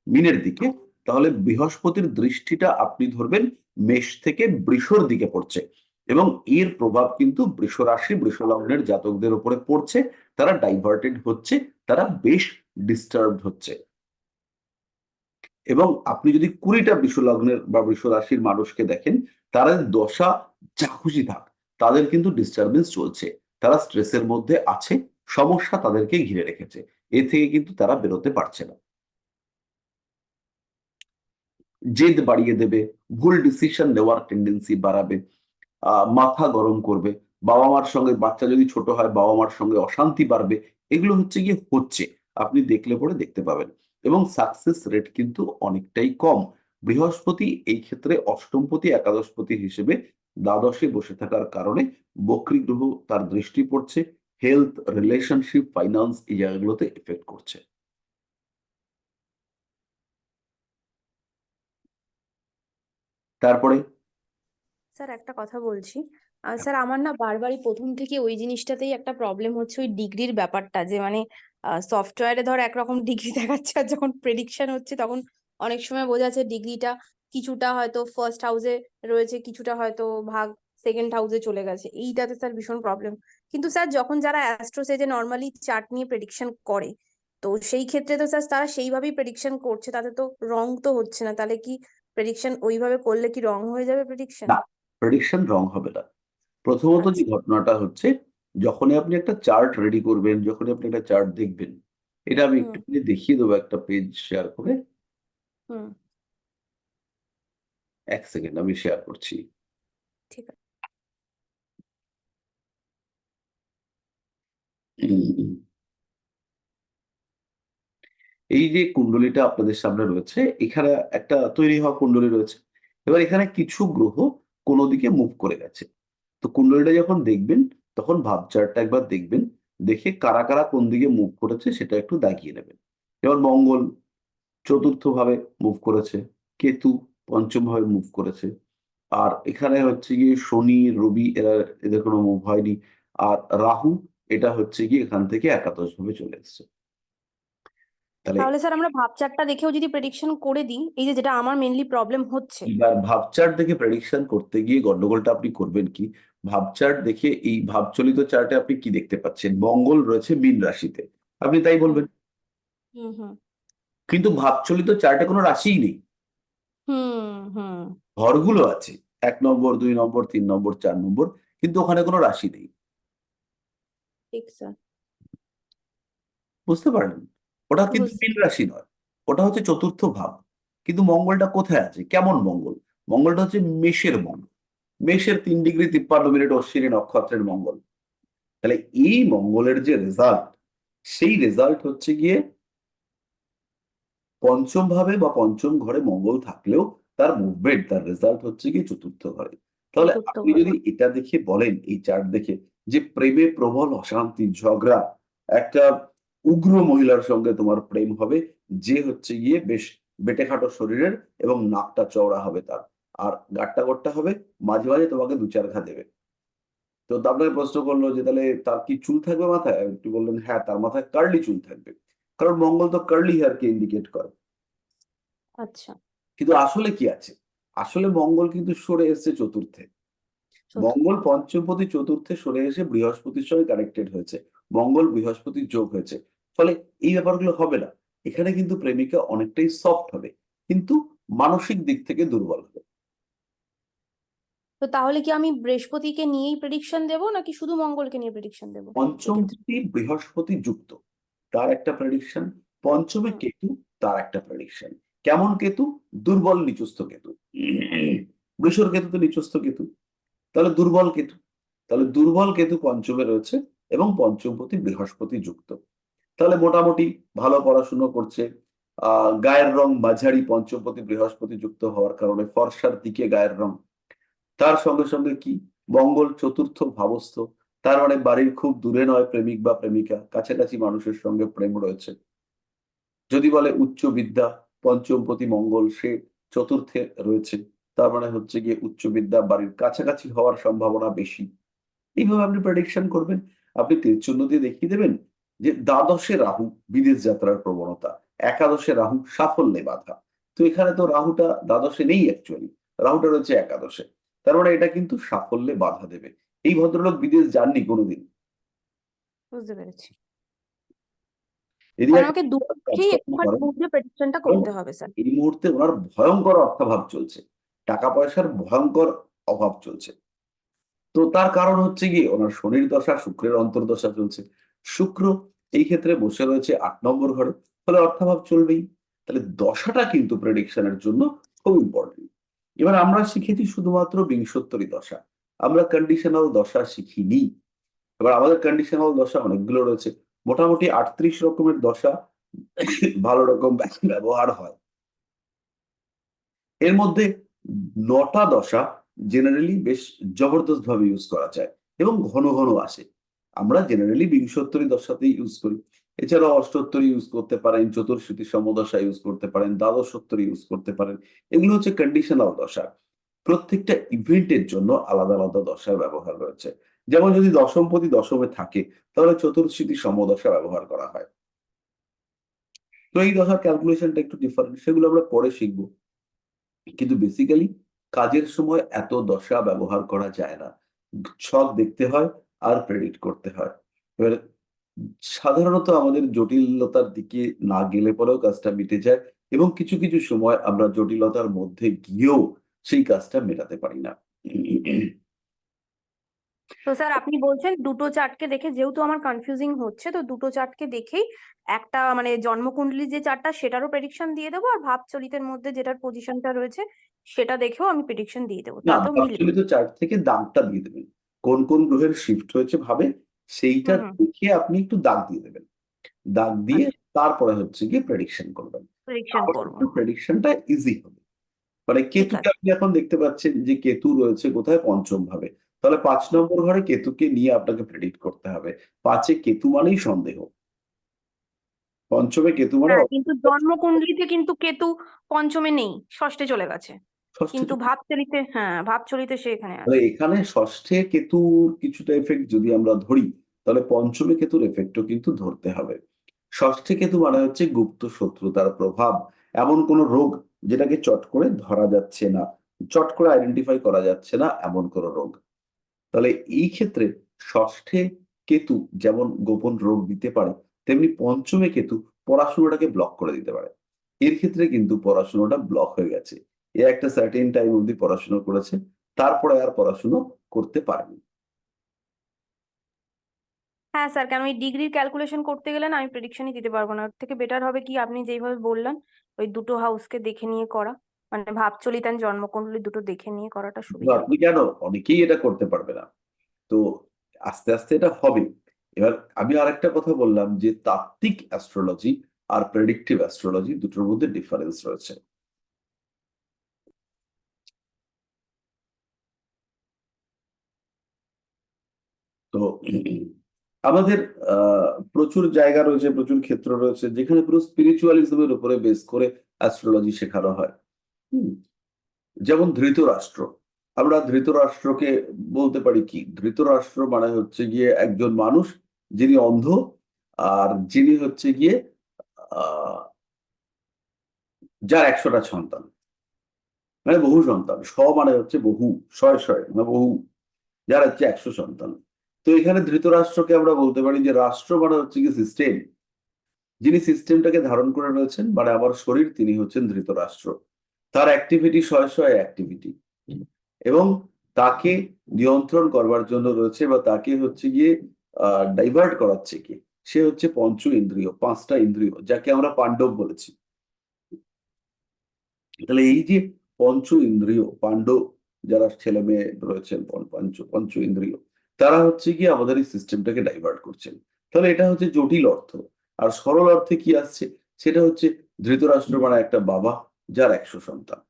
মিনের দিকে, তাহলে বৃহস্পতির দৃষ্টিটা আপনি ধরবেন মেষ থেকে বৃষর দিকে পড়ছে, এবং এর প্রভাব কিন্তু বৃষ রাশি বৃষ লগ্নের জাতকদের উপরে পড়ছে। তারা ডাইভার্টেড হচ্ছে, তারা বেশ ডিস্টার্বড হচ্ছে। এবং আপনি যদি 20টা বৃষ লগ্নের বা বৃষ রাশির মানুষকে দেখেন, তাদের দশা যা খুশি থাক, তাদের কিন্তু ডিস্টারবেন্স চলছে, তারা স্ট্রেসের মধ্যে আছে, সমস্যা তাদেরকে ঘিরে রেখেছে, এ থেকে কিন্তু তারা বেরোতে পারছে না। জেদ বাড়িয়ে দেবে, ভুল ডিসিশন নেওয়ার টেন্ডেন্সি বাড়াবে, মাথা গরম করবে, বাবা মার সঙ্গে, বাচ্চা যদি ছোট হয় বাবা মার সঙ্গে অশান্তি বাড়বে। এগুলো হচ্ছে গিয়ে হচ্ছে, আপনি দেখলে পরে দেখতে পাবেন। এবং সাকসেস রেট কিন্তু অনেকটাই কম। বৃহস্পতি এই ক্ষেত্রে অষ্টমপতি একাদশপতি হিসেবে দ্বাদশে বসে থাকার কারণে বক্রী গ্রহ তার দৃষ্টি পড়ছে, হেলথ, রিলেশনশিপ, ফাইন্যান্স এই জায়গাগুলোতে এফেক্ট করছে। তারপরে স্যার একটা কথা বলছি। স্যার আমার না বারবারই প্রথম থেকে ওই জিনিসটাতেই একটা প্রবলেম হচ্ছে, ওই ডিগ্রির ব্যাপারটা, যে মানে সফটওয়্যারে ধর একরকম ডিগ্রি দেখাচ্ছে, আর যখন প্রেডিকশন হচ্ছে তখন অনেক সময় বোঝা যাচ্ছে ডিগ্রিটা কিছুটা হয়তো ফার্স্ট হাউসে রয়েছে, কিছুটা হয়তো ভাগ সেকেন্ড হাউসে চলে গেছে। এইটাতে স্যার ভীষণ প্রবলেম। কিন্তু স্যার যখন যারা অ্যাস্ট্রোসেজে নর্মালি চার্ট নিয়ে প্রেডিকশন করে, তো সেই ক্ষেত্রে তো স্যার তারা সেইভাবেই প্রেডিকশন করছে, তাতে তো রং তো হচ্ছে না। তাহলে কি প্রেডিকশন ওইভাবে করলে কি রং হয়ে যাবে প্রেডিকশন? না, প্রেডিকশন রং হবে না। প্রথমত যে আচ্ছা। ঘটনাটা হচ্ছে, যখনই আপনি একটা চার্ট রেডি করবেন, যখনই আপনি একটা চার্ট দেখবেন, এটা আমি হুম। একটুখানি দেখিয়ে দেবো একটা পেজ শেয়ার করে। হুম। 1 সেকেন্ড, আমি শেয়ার করছি। ঠিক আছে। উম, এই যে কুণ্ডলীটা আপনাদের সামনে রয়েছে, এখানে একটা তৈরি হওয়া কুণ্ডলী রয়েছে। এবার এখানে কিছু গ্রহ কোনো দিকে মুভ করে গেছে। তো কুণ্ডলীটা যখন দেখবেন, তখন ভাব চার্টটা একবার দেখবেন, দেখে কারা কারা কোন দিকে মুভ করেছে সেটা একটু দাগিয়ে নেবেন। এবার মঙ্গল চতুর্থ ভাবে মুভ করেছে, কেতু পঞ্চম ভাবে মুভ করেছে, আর এখানে হচ্ছে গিয়ে শনি রবি এদের কোনো মুভ হয়নি, আর রাহু এটা হচ্ছে গিয়ে এখান থেকে একাদশ ভাবে চলে এসছে। তাহলে তাহলে স্যার আমরা ভাব চার্টটা দেখেও যদি প্রেডিকশন করে দিই, এই যে যেটা আমার মেইনলি প্রবলেম হচ্ছে। এবার ভাবচার্ট দেখে প্রেডিকশন করতে গিয়ে গন্ডগোলটা আপনি করবেন কি, ভাবচার্ট দেখে এই ভাবচলিত চার্টে আপনি কি দেখতে পাচ্ছেন, মঙ্গল রয়েছে মীন রাশিতে, আপনি তাই হুম বলবেন। হুম হুম কিন্তু ভাবচলিত চার্টে কোনো রাশিই নেই, হুম হুম। ঘরগুলো আছে, 1 নম্বর 2 নম্বর 3 নম্বর 4 নম্বর, কিন্তু ওখানে কোনো রাশি নেই। ঠিক স্যার। বুঝতে পারলেন? ওটা কিন্তু বুঝতে। মীন রাশি নয়, ওটা হচ্ছে চতুর্থ ভাব। কিন্তু মঙ্গলটা কোথায় আছে, কেমন মঙ্গল? মঙ্গলটা হচ্ছে মেষের মঙ্গল, মেষের 3°53' অশ্বিনী নক্ষত্রের মঙ্গল। তাহলে এই মঙ্গলের যে রেজাল্ট, সেই রেজাল্ট হচ্ছে গিয়ে পঞ্চম ভাবে বা পঞ্চম ঘরে মঙ্গল থাকলেও তার মুভমেন্ট, তার রেজাল্ট হচ্ছে গিয়ে চতুর্থ ঘরে। তাহলে চতুর্থ আপনি ঘর। যদি এটা দেখে বলেন, এই চার্ট দেখে, যে প্রেমে প্রবল অশান্তি ঝগড়া, একটা উগ্র মহিলার সঙ্গে তোমার প্রেম হবে, যে হচ্ছে গিয়ে বেশ বেটেখাটো শরীরের এবং নাকটা চওড়া হবে তার, আর গাট্টা গোট্টা হবে, মাঝে মাঝে তোমাকে 2-4 ঘা দেবে। তো আপনাকে প্রশ্ন করলো যে তাহলে তার কি চুল থাকবে মাথায়, একটু বললেন হ্যাঁ তার মাথায় কার্লি চুল থাকবে, কারণ মঙ্গল তো কার্লি হেয়ারকে ইন্ডিকেট করে। আচ্ছা। কিন্তু আসলে কি আছে, আসলে মঙ্গল কিন্তু সরে এসেছে চতুর্থে। চতুর্থ। মঙ্গল পঞ্চমপতি চতুর্থে সরে এসে বৃহস্পতির সঙ্গে কানেক্টেড হয়েছে, মঙ্গল বৃহস্পতির যোগ হয়েছে। ফলে এই ব্যাপারগুলো হবে না। এখানে কিন্তু প্রেমিকা অনেকটাই সফট হবে, কিন্তু মানসিক দিক থেকে দুর্বল হবে। তো তাহলে কি আমি বৃহস্পতিকে নিয়েই প্রেডিকশন দেবো, নাকি শুধু মঙ্গলকে নিয়ে প্রেডিকশন দেবো এক্ষেত্রে? পঞ্চমপতি বৃহস্পতি যুক্ত, তার একটা প্রেডিকশন। পঞ্চমে হুম। কেতু, তার একটা প্রেডিকশন। কেমন কেতু? দুর্বল নিচস্থ কেতু। বৃষর কেতু তো নিচস্থ কেতু। তাহলে দুর্বল কেতু, তাহলে দুর্বল কেতু পঞ্চমে রয়েছে এবং পঞ্চমপতি বৃহস্পতি যুক্ত। তাহলে মোটামুটি ভালো পড়াশুনো করছে, গায়ের রং মাঝারি পঞ্চমপতি বৃহস্পতি যুক্ত হওয়ার কারণে ফর্সার দিকে গায়ের রং। তার সঙ্গে সঙ্গে কি মঙ্গল চতুর্থ ভাবস্থ, তার মানে বাড়ির খুব দূরে নয় প্রেমিক বা প্রেমিকা, কাছাকাছি মানুষের সঙ্গে প্রেম রয়েছে। যদি বলে উচ্চ বিদ্যা, পঞ্চমপতি মঙ্গল সে চতুর্থে রয়েছে, তার মানে হচ্ছে গিয়ে উচ্চ বিদ্যা বাড়ির কাছাকাছি হওয়ার সম্ভাবনা বেশি। এইভাবে আপনি প্রেডিকশন করবেন। আপনি তীরচিহ্ন দিয়ে দেখিয়ে দেবেন যে দ্বাদশে রাহু বিদেশ যাত্রার প্রবণতা, একাদশে রাহু সাফল্যে বাধা। তো এখানে তো রাহুটা দ্বাদশে নেই, অ্যাকচুয়ালি রাহুটা রয়েছে একাদশে, তার মানে এটা কিন্তু সাফল্যে বাধা দেবে। এই ভদ্রলোক বিদেশ যাননি কোনোদিন, বুঝতে পেরেছি। এদিকে তাহলে একটা আমাকে দুটোকেই কাজকর্ম একটুখানি করেন। বুঝে প্রেডিকশনটা এবং করতে হবে স্যার। এই মুহূর্তে ওনার ভয়ঙ্কর অর্থাভাব চলছে, টাকা পয়সার ভয়ঙ্কর অভাব চলছে। তো তার কারণ হচ্ছে গিয়ে ওনার শনির দশা, শুক্রের অন্তর্দশা চলছে। শুক্র এই ক্ষেত্রে বসে রয়েছে 8 নম্বর ঘরে, ফলে অর্থাভাব চলবেই। তাহলে দশাটা কিন্তু প্রেডিকশনের জন্য খুব ইম্পর্টেন্ট। এবার আমরা শিখেছি শুধুমাত্র বিংশোত্তরী দশা, আমরা কন্ডিশনাল দশা শিখিনি। এবার আমাদের কন্ডিশনাল দশা অনেকগুলো রয়েছে, মোটামুটি 38 রকমের দশা ভালো রকম ব্যবহার হয়। এর মধ্যে 9টা দশা জেনারেলি বেশ জবরদস্ত ভাবে ইউজ করা যায় এবং ঘন ঘন আসে। আমরা জেনারেলি বিংশোত্তরী দশাতেই ইউজ করি। এছাড়াও অষ্টোত্তরী ইউজ করতে পারেন, চতুর্শীতি সমদশা ইউজ করতে পারেন, দ্বাদশোত্তরী ইউজ করতে পারেন। এগুলো হচ্ছে কন্ডিশনাল দশা। প্রত্যেকটা ইভেন্টের জন্য আলাদা আলাদা দশার ব্যবহার রয়েছে। যেমন যদি দশমপতি দশমে থাকে তাহলে চতুর্শীতি সমদশা ব্যবহার করা হয়। তো এই দশার ক্যালকুলেশনটা একটু ডিফারেন্ট, সেগুলো আমরা পরে শিখবো। কিন্তু বেসিক্যালি কাজের সময় এত দশা ব্যবহার করা যায় না, ছক দেখতে হয় আর প্রেডিক্ট করতে হয়। এবার সাধারণত আমাদের জটিলতার দিকে না গেলে পরেও কাজটা মিটে যায়, এবং কিছু কিছু সময় আমরা জটিলতার মধ্যে গিয়েও সেই কাজটা মেটাতে পারি না। তো স্যার আপনি বলছেন দুটো চার্টকে দেখে, যেহেতু আমার কনফিউজিং হচ্ছে, তো দুটো চার্টকে দেখেই একটা মানে জন্মকুণ্ডলী যে চার্টটা সেটারও প্রেডিকশন দিয়ে দেবো, আর ভাবচলিতের মধ্যে যেটার পজিশনটা রয়েছে সেটা দেখেও আমি প্রেডিকশন দিয়ে দেবো, না, তাতেও মিলবে? ভাবচলিত চার্ট থেকে দাগটা দিয়ে দেবেন, কোন কোন গ্রহের শিফট হয়েছে ভাবে সেইটা হুম হুম। দেখে আপনি একটু দাগ দিয়ে দেবেন। দাগ দিয়ে আচ্ছা, তারপরে হচ্ছে গিয়ে প্রেডিকশন করবেন, প্রেডিকশন তাহলে করবো। একটু প্রেডিকশনটা ইজি হবে। মানে ঠিক কেতুকে আছে। আপনি এখন দেখতে পাচ্ছেন যে কেতু রয়েছে কোথায়, পঞ্চম ভাবে। তাহলে 5 নম্বর ঘরে কেতুকে নিয়ে আপনাকে প্রেডিক্ট করতে হবে। 5-এ কেতু মানেই সন্দেহ, পঞ্চমে কেতু মানে হ্যাঁ, কিন্তু জন্মকুণ্ডলীতে কিন্তু কেতু পঞ্চমে নেই, ষষ্ঠে চলে গেছে। ষষ্ঠে কিন্তু ভাবচলিতে, হ্যাঁ ভাবচলিতে সে এখানে তাহলে আছে। এখানে ষষ্ঠে কেতুর কিছুটা এফেক্ট যদি আমরা ধরি, তাহলে পঞ্চমে কেতুর এফেক্টও কিন্তু ধরতে হবে। ষষ্ঠে কেতু মানে হচ্ছে গুপ্ত শত্রুতার প্রভাব, এমন কোন রোগ যেটাকে চট করে ধরা যাচ্ছে না, চট করে আইডেন্টিফাই করা যাচ্ছে না, এমন কোন রোগ। তাহলে এই ক্ষেত্রে ষষ্ঠে কেতু যেমন গোপন রোগ দিতে পারে, তেমনি পঞ্চমে কেতু পড়াশোনাটাকে ব্লক করে দিতে পারে। এর ক্ষেত্রে কিন্তু পড়াশোনাটা ব্লক হয়ে গেছে, এ একটা সার্টেন টাইম অবধি পড়াশোনা করেছে, তারপরে আর পড়াশোনা করতে পারেনি। হ্যাঁ স্যার, কেন ওই ডিগ্রির ক্যালকুলেশন করতে গেলে না আমি প্রেডিকশনই দিতে পারবো না। ওর থেকে বেটার হবে কি আপনি যেইভাবে বললেন, ওই দুটো হাউসকে দেখে নিয়ে করা, মানে ভাবচলিত আর জন্মকুণ্ডলী দুটো দেখে নিয়ে করাটা কিন্তু সুবিধা আপনি হবে। কেন, অনেকেই এটা করতে পারবে না। তো আস্তে আস্তে এটা হবে। এবার আমি আরেকটা কথা বললাম যে তাত্ত্বিক অ্যাস্ট্রোলজি আর প্রেডিক্টিভ অ্যাস্ট্রোলজি দুটোর মধ্যে ডিফারেন্স রয়েছে। তো আমাদের প্রচুর জায়গা রয়েছে, প্রচুর ক্ষেত্র রয়েছে যেখানে পুরো স্পিরিচুয়ালিজমের উপরে বেস করে অ্যাস্ট্রোলজি শেখানো হয়। হুম, যেমন ধৃতরাষ্ট্র, আমরা ধৃতরাষ্ট্রকে বলতে পারি কি, ধৃতরাষ্ট্র মানে হচ্ছে গিয়ে একজন মানুষ যিনি অন্ধ, আর যিনি হচ্ছে গিয়ে আহ যার 100টা সন্তান, মানে বহু সন্তান, মানে হচ্ছে বহু, শয়ে শয়ে মানে বহু, যার হচ্ছে 100 সন্তান। তো এখানে ধৃতরাষ্ট্রকে আমরা বলতে পারি যে রাষ্ট্র মানে হচ্ছে কি সিস্টেম, যিনি সিস্টেমটাকে ধারণ করে রয়েছেন মানে আমার শরীর, তিনি হচ্ছেন ধৃতরাষ্ট্র। তার অ্যাক্টিভিটি শয়ে শয়ে অ্যাক্টিভিটি, এবং তাকে নিয়ন্ত্রণ করবার জন্য রয়েছে বা তাকে হচ্ছে গিয়ে ডাইভার্ট করাচ্ছে কি, সে হচ্ছে পঞ্চ ইন্দ্রিয়, 5টা ইন্দ্রিয়, যাকে আমরা পাণ্ডব বলেছি। তাহলে এই যে পঞ্চ ইন্দ্রিয় পাণ্ডব, যারা ছেলে মেয়ে রয়েছেন পঞ্চ ইন্দ্রিয়, তারা হচ্ছে কি আমাদের এই সিস্টেমটাকে ডাইভার্ট করছেন। তাহলে এটা হচ্ছে জটিল অর্থ। আর সরল অর্থে কি আসছে, সেটা হচ্ছে ধৃতরাষ্ট্র মানে একটা বাবা যার 100 সন্তান,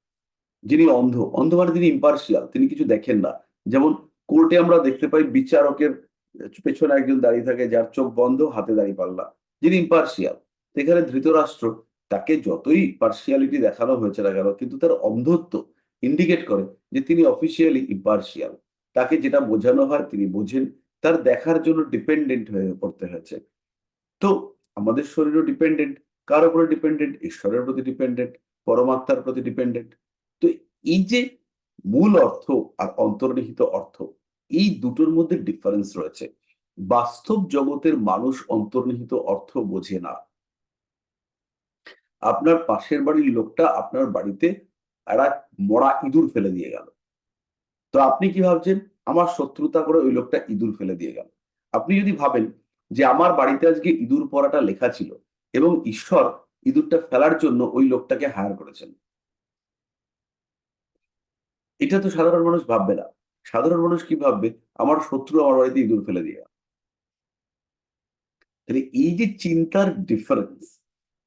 যিনি অন্ধ। অন্ধ মানে তিনি ইম্পার্শিয়াল, তিনি কিছু দেখেন না। যেমন কোর্টে আমরা দেখতে পাই বিচারকের পেছনে একজন দাঁড়িয়ে থাকে যার চোখ বন্ধ, হাতে দাঁড়িপাল্লা, যিনি ইম্পার্শিয়াল। এখানে ধৃতরাষ্ট্র, তাকে যতই পার্সিয়ালিটি দেখানো হয়েছে না কেন, কিন্তু তার অন্ধত্ব ইন্ডিকেট করে যে তিনি অফিসিয়ালি ইম্পার্শিয়াল। তাকে যেটা বোঝানো হয় তিনি বোঝেন, তার দেখার জন্য ডিপেন্ডেন্ট হয়ে পড়তে হয়েছে। তো আমাদের শরীরও ডিপেন্ডেন্ট। কার উপরে ডিপেন্ডেন্ট? ঈশ্বরের প্রতি ডিপেন্ডেন্ট, পরমাত্মার প্রতি ডিপেন্ডেন্ট। তো এই যে মূল অর্থ আর অন্তর্নিহিত অর্থ, এই দুটোর মধ্যে ডিফারেন্স রয়েছে। বাস্তব জগতের মানুষ অন্তর্নিহিত অর্থ বোঝে না। আপনার পাশের বাড়ির লোকটা আপনার বাড়িতে একটা মরা ইঁদুর ফেলে দিয়ে গেল, তো আপনি কি ভাবছেন? আমার শত্রুতা করে ওই লোকটা ইঁদুর ফেলে দিয়ে গেল। আপনি যদি ভাবেন যে আমার বাড়িতে আজকে ইঁদুর পড়াটা লেখা ছিল এবং ঈশ্বর ইঁদুরটা ফেলার জন্য ওই লোকটাকে হায়ার করেছেন, এটা তো সাধারণ মানুষ ভাববে না। সাধারণ মানুষ কি ভাববে? আমার শত্রু আমার বাড়িতে ইঁদুর ফেলে দিয়ে গেল। তাহলে এই যে চিন্তার ডিফারেন্স,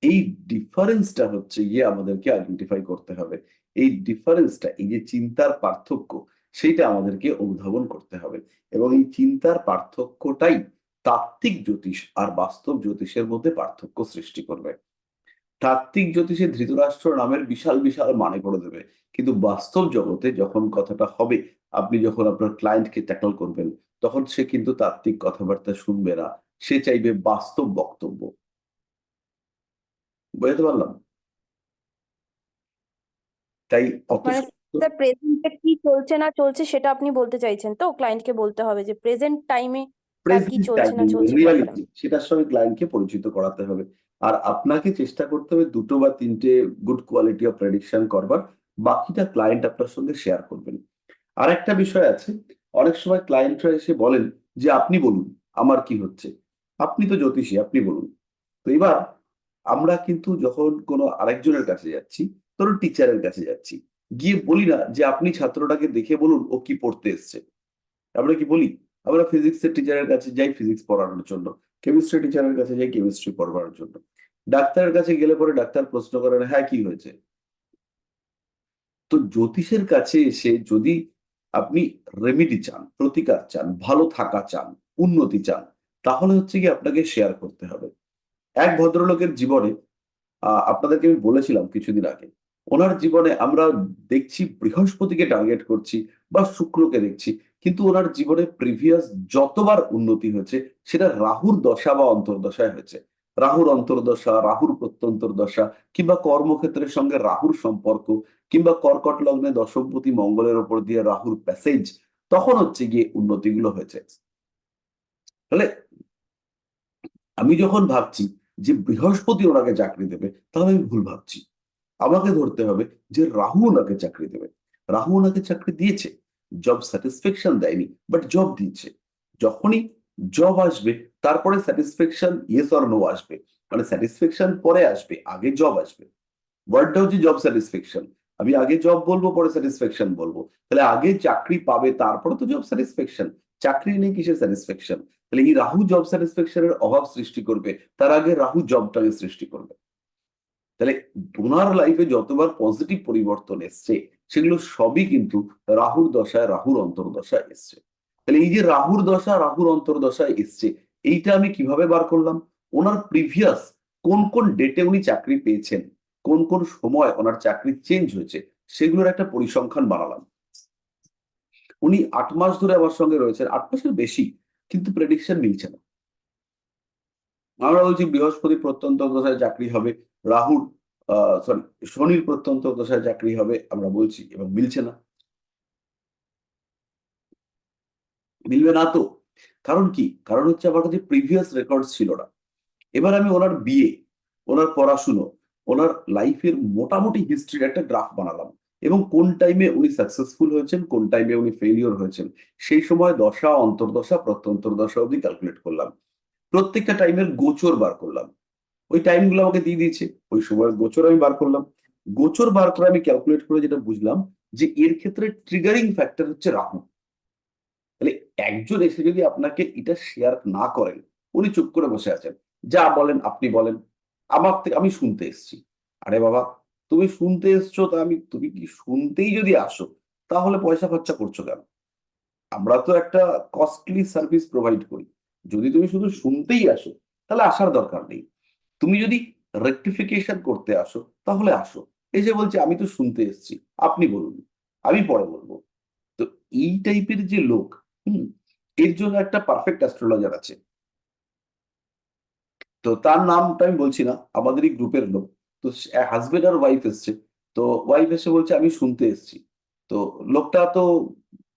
এই ডিফারেন্সটা হচ্ছে গিয়ে আমাদেরকে আইডেন্টিফাই করতে হবে। এই ডিফারেন্সটা, এই যে চিন্তার পার্থক্য, সেইটা আমাদেরকে অনুধাবন করতে হবে। এবং এই চিন্তার পার্থক্যটাই তাত্ত্বিক জ্যোতিষ আর বাস্তব জ্যোতিষের মধ্যে পার্থক্য সৃষ্টি করবে। তাত্ত্বিক জ্যোতিষে ধৃতরাষ্ট্র নামের বিশাল বিশাল মানে করে দেবে, কিন্তু বাস্তব জগতে যখন কথাটা হবে, আপনি যখন আপনার ক্লায়েন্টকে ট্যাকল করবেন, তখন সে কিন্তু তাত্ত্বিক কথাবার্তা শুনবে না, সে চাইবে বাস্তব বক্তব্য। বুঝতে পারলাম? তাই অত মানে স্যার প্রেজেন্টে কি চলছে না চলছে সেটা আপনি বলতে চাইছেন তো, ক্লায়েন্টকে বলতে হবে যে প্রেজেন্ট টাইমে তার কি প্রেজেন্ট চলছে না টাইমিং, চলছে বলতে হবে। রিয়ালিটি, সেটার সঙ্গে ক্লায়েন্টকে পরিচিত করাতে হবে। আর আপনাকে চেষ্টা করতে হবে 2 বা 3টে গুড কোয়ালিটি অফ প্রেডিকশন করবার, বাকিটা ক্লায়েন্ট আপনার সঙ্গে শেয়ার করবেন। আর একটা বিষয় আছে, অনেক সময় ক্লায়েন্টরা এসে বলেন যে আপনি বলুন আমার কি হচ্ছে, আপনি তো জ্যোতিষী, আপনি বলুন। তো এবার আমরা কিন্তু যখন কোনো আরেকজনের কাছে যাচ্ছি, ধরুন টিচারের কাছে যাচ্ছি, গিয়ে বলি না যে আপনি ছাত্রটাকে দেখে বলুন ও কি পড়তে এসছে। আমরা কি বলি? আমরা ফিজিক্সের টিচারের কাছে যাই ফিজিক্স পড়ানোর জন্য, কেমিস্ট্রি টিচারের কাছে যাই কেমিস্ট্রি পড়ানোর জন্য। ডাক্তারের কাছে গেলে পরে ডাক্তার প্রশ্ন করেন, হ্যাঁ কি হয়েছে? তো জ্যোতিষের কাছে এসে যদি আপনি রেমিডি চান, প্রতিকার চান, ভালো থাকা চান, উন্নতি চান, তাহলে হচ্ছে কি আপনাকে শেয়ার করতে হবে। এক ভদ্রলোকের জীবনে, আপনাদেরকে আমি বলেছিলাম কিছুদিন আগে, ওনার জীবনে আমরা দেখছি বৃহস্পতিকে টার্গেট করছি বা শুক্রকে দেখছি, কিন্তু ওনার জীবনে প্রিভিয়াস যতবার উন্নতি হয়েছে সেটা রাহুর দশা বা অন্তর্দশায় হয়েছে। রাহুর অন্তর্দশা, রাহুর প্রত্যন্তর দশা, কিংবা কর্মক্ষেত্রের সঙ্গে রাহুর সম্পর্ক, কিংবা কর্কট লগ্নে দশমপতি মঙ্গলের ওপর দিয়ে রাহুর প্যাসেজ, তখন হচ্ছে গিয়ে উন্নতিগুলো হয়েছে। তাহলে আমি যখন ভাবছি যে বৃহস্পতি ওনাকে চাকরি দেবে, তাহলে আমি ভুল ভাবছি। আমাকে ধরতে হবে যে রাহু ওনাকে চাকরি দেবে। রাহু ওনাকে চাকরি দিয়েছে, জব স্যাটিসফ্যাকশন দেয়নি, বাট জব দিয়েছে। যখনই জব আসবে, তারপরে স্যাটিসফ্যাকশন ইয়েস অর নো আসবে। মানে স্যাটিসফ্যাকশন পরে আসবে, আগে জব আসবে। ওয়ার্ডটা হচ্ছে জব স্যাটিসফ্যাকশন। আমি আগে জব বলবো, পরে স্যাটিসফ্যাকশন বলবো। তাহলে আগে চাকরি পাবে, তারপরে তো জব স্যাটিসফ্যাকশন। চাকরি নেই, কিসের স্যাটিসফ্যাকশন? তাহলে এই রাহু জব স্যাটিসফ্যাকশনের অভাব সৃষ্টি করবে, তার আগে রাহু জবটাকে সৃষ্টি করবে। তাহলে ওনার লাইফে যতবার পজিটিভ পরিবর্তন এসছে, সেগুলো সবই কিন্তু রাহুর দশায়, রাহুর অন্তর্দশায় এসছে। তাহলে এই যে রাহুর দশা, রাহুর অন্তর্দশায় এসছে, এইটা আমি কিভাবে বার করলাম? ওনার প্রিভিয়াস কোন কোন ডেটে উনি চাকরি পেয়েছেন, কোন কোন সময় ওনার চাকরি চেঞ্জ হয়েছে, সেগুলোর একটা পরিসংখ্যান বানালাম। উনি 8 মাস ধরে আমার সঙ্গে রয়েছেন, 8 মাসের বেশি, কিন্তু প্রেডিকশন মিলছে না। আমরা বলছি বৃহস্পতি প্রত্যন্ত দশায় চাকরি হবে, রাহুর সরি শনির প্রত্যন্ত দশায় চাকরি হবে, আমরা বলছি, এবং মিলছে না। মিলবে না তো। কারণ কি? কারণ হচ্ছে আমার কাছে প্রিভিয়াস রেকর্ড ছিল না। এবার আমি ওনার বিয়ে, ওনার পড়াশুনো, ওনার লাইফের মোটামুটি হিস্ট্রির একটা গ্রাফ বানালাম, এবং কোন টাইমে উনি সাকসেসফুল হয়েছেন, কোন টাইমে উনি ফেলিওর হয়েছেন, সেই সময় দশা, অন্তর্দশা, প্রত্যন্তর দশা অবধি ক্যালকুলেট করলাম। প্রত্যেকটা টাইমের গোচর বার করলাম। ওই টাইমগুলো আমাকে দিয়ে দিয়েছে, ওই সময়ের গোচর আমি বার করলাম। গোচর বার করে আমি ক্যালকুলেট করে যেটা বুঝলাম যে এর ক্ষেত্রে ট্রিগারিং ফ্যাক্টর হচ্ছে রাহু। তাহলে একজন এসে যদি আপনাকে এটা শেয়ার না করেন, উনি চুপ করে বসে আছেন, যা বলেন আপনি বলেন, আমার থেকে আমি শুনতে এসেছি। আরে বাবা, তুমি শুনতে এসছো, তা তুমি কি শুনতেই যদি আসো, তাহলে পয়সা খরচা করছো কেন? আমরা তো একটা কস্টলি সার্ভিস প্রোভাইড করি। যদি তুমি শুধু শুনতেই আসো, তাহলে আসার দরকার নেই। তুমি যদি রেকটিফিকেশন করতে আসো, তাহলে আসো। এই যে বলছে আমি তো শুনতে এসেছি, আপনি বলুন, আমি পরে বলবো। তো এই টাইপের যে লোক, হুম, এর জন্য একটা পারফেক্ট অ্যাস্ট্রোলজার আছে। তো তার নামটা আমি বলছি না, আমাদেরই গ্রুপের লোক। তো হাজবেন্ড আর ওয়াইফ এসছে। তো ওয়াইফ এসে বলছে আমি শুনতে এসেছি। তো লোকটা তো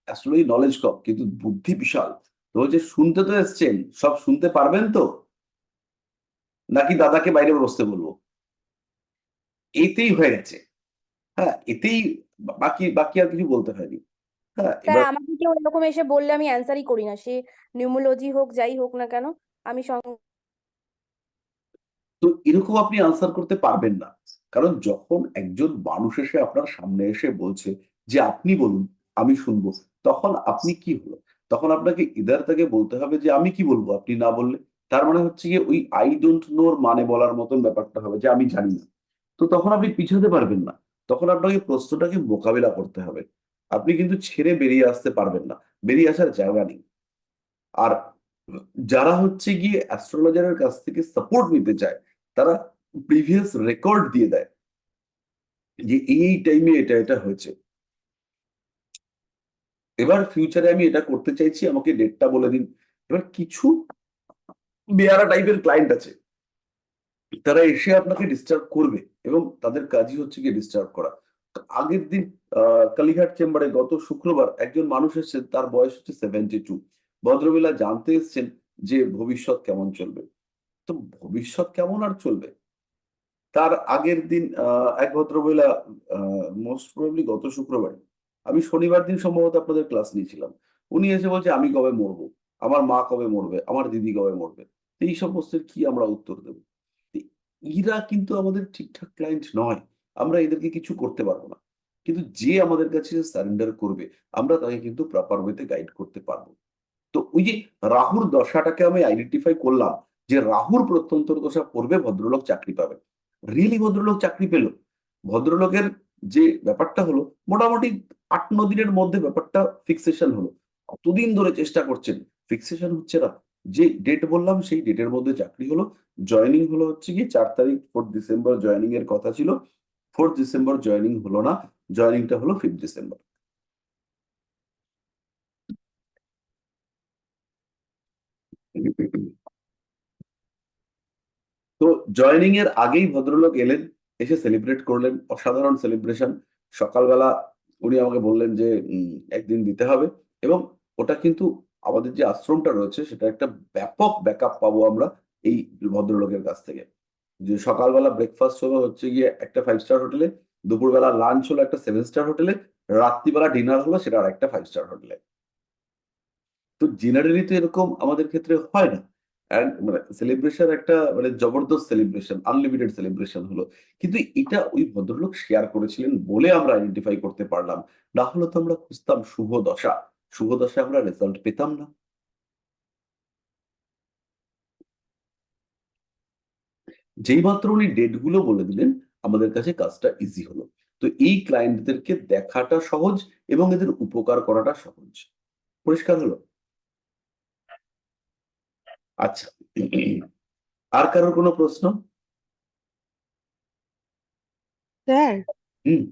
অ্যাস্ট্রোলজি নলেজ কম, কিন্তু বুদ্ধি বিশাল। তো বলছে শুনতে তো এসছেন, সব শুনতে পারবেন তো, নাকি দাদাকে বাইরে বসতে বলবো? এতেই হয়ে গেছে। হ্যাঁ, এতেই বাকি বাকি আর কিছু বলতে হয়নি। হ্যাঁ, স্যার এবার আমাকে কেউ এরকম এসে বললে আমি অ্যান্সারই করি না, সে নিউমোলজি হোক যাই হোক না কেন, আমি তো এরকম আপনি আনসার করতে পারবেন না। কারণ যখন একজন মানুষ এসে আপনার সামনে এসে বলছে যে আপনি বলুন, আমি শুনবো, তখন আপনি কি হলো? তখন আপনাকে ইদার তাকে বলতে হবে যে আমি কি বলবো আপনি না বললে। তার মানে হচ্ছে গিয়ে ওই আই ডোন্ট নোর মানে বলার মতন ব্যাপারটা হবে যে আমি জানি না। তো তখন আপনি পিছাতে পারবেন না। তখন আপনাকে প্রশ্নটাকে মোকাবিলা করতে হবে। আপনি কিন্তু ছেড়ে বেরিয়ে আসতে পারবেন না। বেরিয়ে আসার জায়গা নেই। আর যারা হচ্ছে গিয়ে অ্যাস্ট্রোলজারের কাছ থেকে সাপোর্ট নিতে চায়, তারা প্রিভিয়াস রেকর্ড দিয়ে দেয় যে এই টাইমে এটা এটা হয়েছে। এবার ফিউচারে আমি এটা করতে চাইছি, আমাকে ডেটটা বলে দিন। এবার কিছু বেয়ারা টাইপের ক্লায়েন্ট আছে, তারা এসে আপনাকে ডিস্টার্ব করবে, এবং তাদের কাজই হচ্ছে গিয়ে ডিস্টার্ব করা। আগের দিন কালীঘাট চেম্বারে গত শুক্রবার একজন মানুষ এসেছেন, তার বয়স হচ্ছে 72। ভদ্রমহিলা জানতে এসেছেন যে ভবিষ্যৎ কেমন চলবে। তো ভবিষ্যৎ কেমন আর চলবে? তার আগের দিন এক ভদ্রমহিলা, মোস্ট প্রবাবলি গত শুক্রবারে, আমি শনিবার দিন সম্ভবত আপনাদের ক্লাস নিয়েছিলাম, উনি এসে বলছে আমি কবে মরবো, আমার মা কবে মরবে, আমার দিদি কবে মরবে। তো এই সমস্ত কি আমরা উত্তর দেবো? তো এরা কিন্তু আমাদের ঠিকঠাক ক্লায়েন্ট নয়। আমরা এদেরকে কিছু করতে পারবো না। কিন্তু যে আমাদের কাছে সারেন্ডার করবে, আমরা তাকে কিন্তু প্রপার ওয়েতে গাইড করতে পারবো। তো ওই যে রাহুর দশাটাকে আমি আইডেন্টিফাই করলাম, যে রাহুর প্রত্যন্তর দশা পড়বে, ভদ্রলোক চাকরি পাবে। রিয়েলি ভদ্রলোক চাকরি পেল। ভদ্রলোকের যে ব্যাপারটা হলো, মোটামুটি 8-9 দিনের মধ্যে ব্যাপারটা ফিক্সেশন হলো। কতদিন ধরে চেষ্টা করছেন, ফিক্সেশন হচ্ছে না। যে ডেট বললাম সেই ডেটের মধ্যে চাকরি হলো। জয়নিং হলো হচ্ছে কি 4 তারিখ, 4 ডিসেম্বর জয়নিং এর কথা ছিল। 4 ডিসেম্বর জয়নিং হলো না, জয়নিংটা হলো 5 ডিসেম্বর। তো জয়নিং এর আগেই ভদ্রলোক এলেন, এসে সেলিব্রেট করলেন, অসাধারণ সেলিব্রেশন। সকালবেলা উনি আমাকে বললেন যে একদিন দিতে হবে, এবং ওটা কিন্তু আমাদের যে আশ্রমটা রয়েছে সেটা একটা ব্যাপক ব্যাকআপ পাবো আমরা এই ভদ্রলোকের কাছ থেকে। যে সকালবেলা ব্রেকফাস্ট হলো হচ্ছে গিয়ে একটা 5 স্টার হোটেলে, দুপুরবেলা লাঞ্চ হলো একটা 7 স্টার হোটেলে, রাত্রিবেলা ডিনার হলো সেটা আর একটা 5 স্টার হোটেলে। তো জেনারেলি তো এরকম আমাদের ক্ষেত্রে হয় না। অ্যান্ড মানে সেলিব্রেশন একটা মানে জবরদস্ত সেলিব্রেশন, আনলিমিটেড সেলিব্রেশন হলো। কিন্তু এটা ওই ভদ্রলোক শেয়ার করেছিলেন বলে আমরা আইডেন্টিফাই করতে পারলাম। না হলে তো আমরা খুঁজতাম শুভ দশা, শুভ দশায় আমরা রেজাল্ট পেতাম না। যেই মাত্র উনি ডেট গুলো বলে দিলেন, আমাদের কাছে কাজটা ইজি হলো। তো এই ক্লায়েন্টদেরকে দেখাটা সহজ, এবং এদের উপকার করাটা সহজ। পরিষ্কার হলো? আচ্ছা, আর কারোর কোনো প্রশ্ন? স্যার, হুম।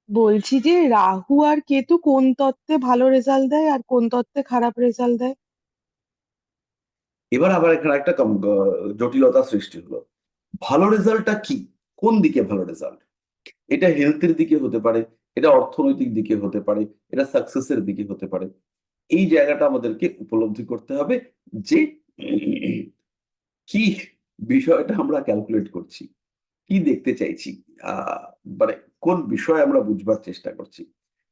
বলছি যে রাহু আর কেতু কোন তত্ত্বে ভালো রেজাল্ট দেয় আর কোন তত্ত্বে খারাপ রেজাল্ট দেয়? এবার আবার এখানে একটা জটিলতা সৃষ্টি হলো। ভালো রেজাল্টটা কি? কোন দিকে ভালো রেজাল্ট? এটা হেলথের দিকে হতে পারে, এটা অর্থনৈতিক দিকে হতে পারে, এটা সাকসেসের দিকে হতে পারে। এই জায়গাটা আমাদেরকে উপলব্ধি করতে হবে যে কি বিষয়টা আমরা ক্যালকুলেট করছি, কি দেখতে চাইছি, আহ মানে কোন বিষয় আমরা বুঝবার চেষ্টা করছি।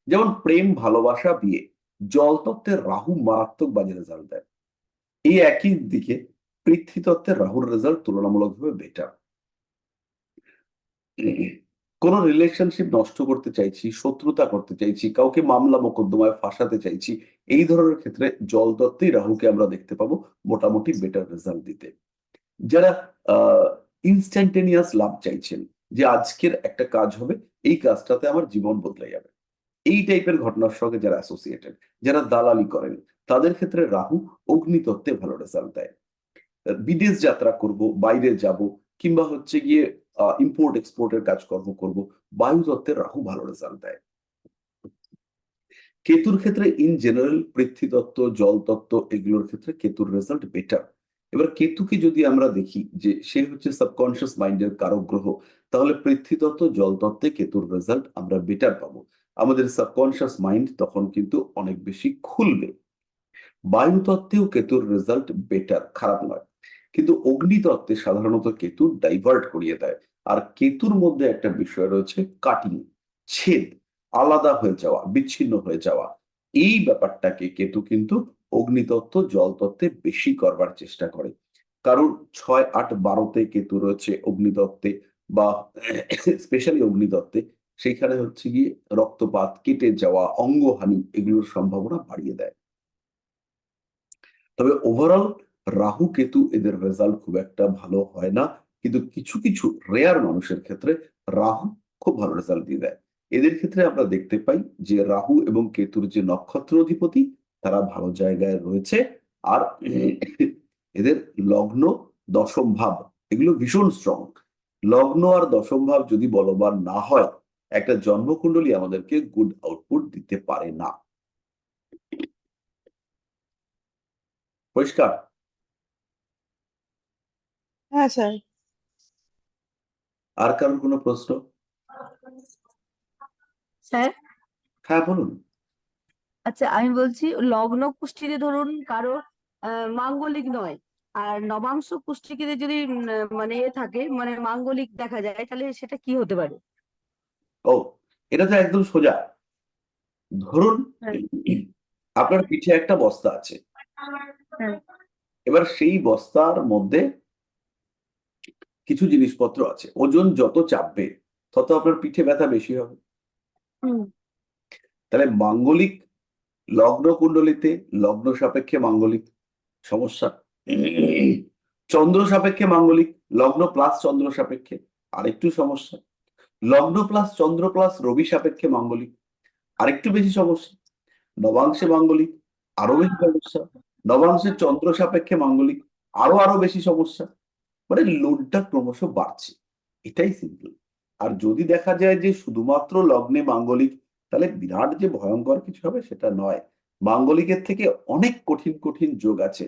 যেমন প্রেম, ভালোবাসা, বিয়ে, জল তত্ত্বের রাহু মারাত্মক বাজে রেজাল্ট দেয়। এই একই দিকে পৃথ্বী তত্ত্বের রাহুর রেজাল্ট তুলনামূলকভাবে বেটার। কোনো রিলেশনশিপ নষ্ট করতে চাইছি, শত্রুতা করতে চাইছি, কাউকে মামলা মোকদ্দমায় ফাঁসাতে চাইছি, এই ধরনের ক্ষেত্রে জলতত্ত্বেই রাহুকে আমরা দেখতে পাবো মোটামুটি বেটার রেজাল্ট দিতে। যারা ইনস্ট্যান্টেনিয়াস লাভ চাইছেন, যে আজকের একটা কাজ হবে, এই কাজটাতে আমার জীবন বদলে যাবে, এই টাইপের ঘটনার সঙ্গে যারা অ্যাসোসিয়েটেড, যারা দালালি করেন, তাদের ক্ষেত্রে রাহু অগ্নিতত্ত্বে ভালো রেজাল্ট দেয়। বিদেশ যাত্রা করব, বাইরে যাব, কিংবা হচ্ছে গিয়ে ইম্পোর্ট এক্সপোর্টের কাজকর্ম করব, বায়ুতত্ত্বের রাহু ভালো রেজাল্ট দেয়। কেতুর ক্ষেত্রে ইন জেনারেল পৃথ্বীতত্ত্ব, জলতত্ত্ব, এগুলোর ক্ষেত্রে কেতুর রেজাল্ট বেটার। এবার কেতুকে যদি আমরা দেখি যে সে হচ্ছে সাবকনশিয়াস মাইন্ডের কারক গ্রহ, তাহলে পৃথ্বীতত্ত্ব, জলতত্ত্বে কেতুর রেজাল্ট আমরা বেটার পাবো। আমাদের সাবকনশিয়াস মাইন্ড তখন কিন্তু অনেক বেশি খুলবে। বায়ুতত্ত্বেও কেতুর রেজাল্ট বেটার, খারাপ নয়, কিন্তু অগ্নিতত্ত্বে সাধারণত কেতু ডাইভার্ট করিয়ে দেয়। আর কেতুর মধ্যে একটা বিষয় রয়েছে কাটিং, ছেদ, আলাদা হয়ে যাওয়া, বিচ্ছিন্ন হয়ে যাওয়া। এই ব্যাপারটাকে কেতু কিন্তু অগ্নিতত্ত্ব, জলতত্ত্বে বেশি করবার চেষ্টা করে। কারণ 6, 8, 12-তে কেতু রয়েছে অগ্নিতত্ত্বে, বা স্পেশালি অগ্নিতত্ত্বে, সেইখানে হচ্ছে গিয়ে রক্তপাত, কেটে যাওয়া, অঙ্গহানি, এগুলোর সম্ভাবনা বাড়িয়ে দেয়। তবে ওভারঅল রাহু কেতু এদের রেজাল্ট খুব একটা ভালো হয় না, কিন্তু কিছু কিছু রেয়ার মানুষের ক্ষেত্রে রাহু খুব ভালো রেজাল্ট দিয়ে দেয়। এদের ক্ষেত্রে আমরা দেখতে পাই যে রাহু এবং কেতুর যে নক্ষত্র অধিপতি, তারা ভালো জায়গায় রয়েছে। আর এদের লগ্ন, দশম ভাব, এগুলো ভীষণ স্ট্রং। লগ্ন আর দশম ভাব যদি বলবান না হয়, একটা জন্মকুণ্ডলী আমাদেরকে গুড আউটপুট দিতে পারে না। পরিষ্কার? হ্যাঁ স্যার। আর কারোর কোনো প্রশ্ন? স্যার, হ্যাঁ বলুন। আচ্ছা আমি বলছি লগ্ন কুষ্ঠিতে ধরুন কারো মাঙ্গলিক নয়, আর নবাংশ কুষ্ঠিতে যদি মানে এ থাকে, মানে মাঙ্গলিক দেখা যায়, তাহলে সেটা কি হতে পারে? ও, এটা তো একদম সোজা। ধরুন হ্যাঁ। আপনার পিঠে একটা বস্তা আছে, হ্যাঁ। এবার সেই বস্তার মধ্যে কিছু জিনিসপত্র আছে, ওজন যত চাপবে তত আপনার পিঠে ব্যথা বেশি হবে। হুম। তাহলে মাঙ্গলিক লগ্ন কুণ্ডলিতে লগ্ন সাপেক্ষে মাঙ্গলিক সমস্যা, চন্দ্র সাপেক্ষে মাঙ্গলিক, লগ্ন প্লাস চন্দ্র সাপেক্ষে আরেকটু সমস্যা, লগ্ন প্লাস চন্দ্র প্লাস রবি সাপেক্ষে মাঙ্গলিক আরেকটু বেশি সমস্যা, নবাংশে মাঙ্গলিক আরো বেশি সমস্যা, নবাংশের চন্দ্র সাপেক্ষে মাঙ্গলিক আরো আরো বেশি সমস্যা। মানে লোডটা ক্রমশ বাড়ছে, এটাই সিম্পল। আর যদি দেখা যায় যে শুধুমাত্র লগ্নে মাঙ্গলিক, তাহলে বিরাট যে ভয়ঙ্কর কিছু হবে সেটা নয়। মাঙ্গলিকের থেকে অনেক কঠিন কঠিন যোগ আছে।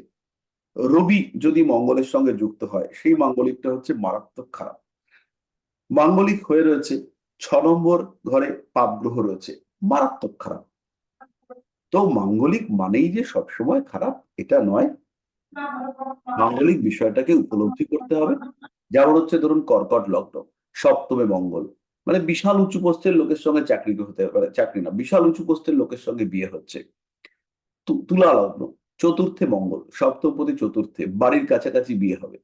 রবি যদি মঙ্গলের সঙ্গে যুক্ত হয়, সেই মাঙ্গলিকটা হচ্ছে মারাত্মক খারাপ। মাঙ্গলিক হয়ে রয়েছে 6 নম্বর ঘরে, পাপ গ্রহ রয়েছে, মারাত্মক খারাপ। তো মাঙ্গলিক মানেই যে সবসময় খারাপ এটা নয়, মাঙ্গলিক বিষয়টাকে উপলব্ধি করতে হবে। যেমন হচ্ছে ধরুন কর্কট লগ্ন, সপ্তমে মঙ্গল, মানে বিশাল উঁচু পোস্টের লোকের সঙ্গে চাকরি হতে পারে, চাকরি না, বিশাল উঁচু পোস্টের লোকের সঙ্গে বিয়ে হচ্ছে। তুলা লগ্ন, চতুর্থে মঙ্গল, সপ্তমপতি চতুর্থে, বাড়ির কাছাকাছি বিয়ে হবে।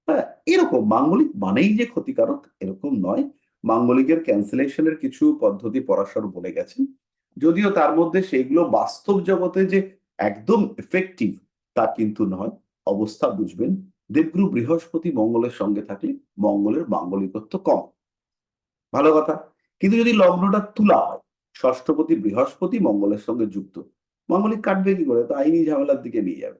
হ্যাঁ, এরকম মাঙ্গলিক মানেই যে ক্ষতিকারক এরকম নয়। মাঙ্গলিকের ক্যান্সেলেশনের কিছু পদ্ধতি পরাশর বলে গেছেন, যদিও তার মধ্যে সেইগুলো বাস্তব জগতে যে একদম এফেক্টিভ তা কিন্তু নয়। অবস্থা বুঝবেন, দেবগুরু বৃহস্পতি মঙ্গলের সঙ্গে থাকলে মঙ্গলের মাঙ্গলিকত্ব কম, ভালো কথা। কিন্তু যদি লগ্নটা তুলা হয়, ষষ্ঠপতি বৃহস্পতি মঙ্গলের সঙ্গে যুক্ত, মাঙ্গলিক কাটবে কি করে? তো আইনি ঝামেলার দিকে নিয়ে যাবে,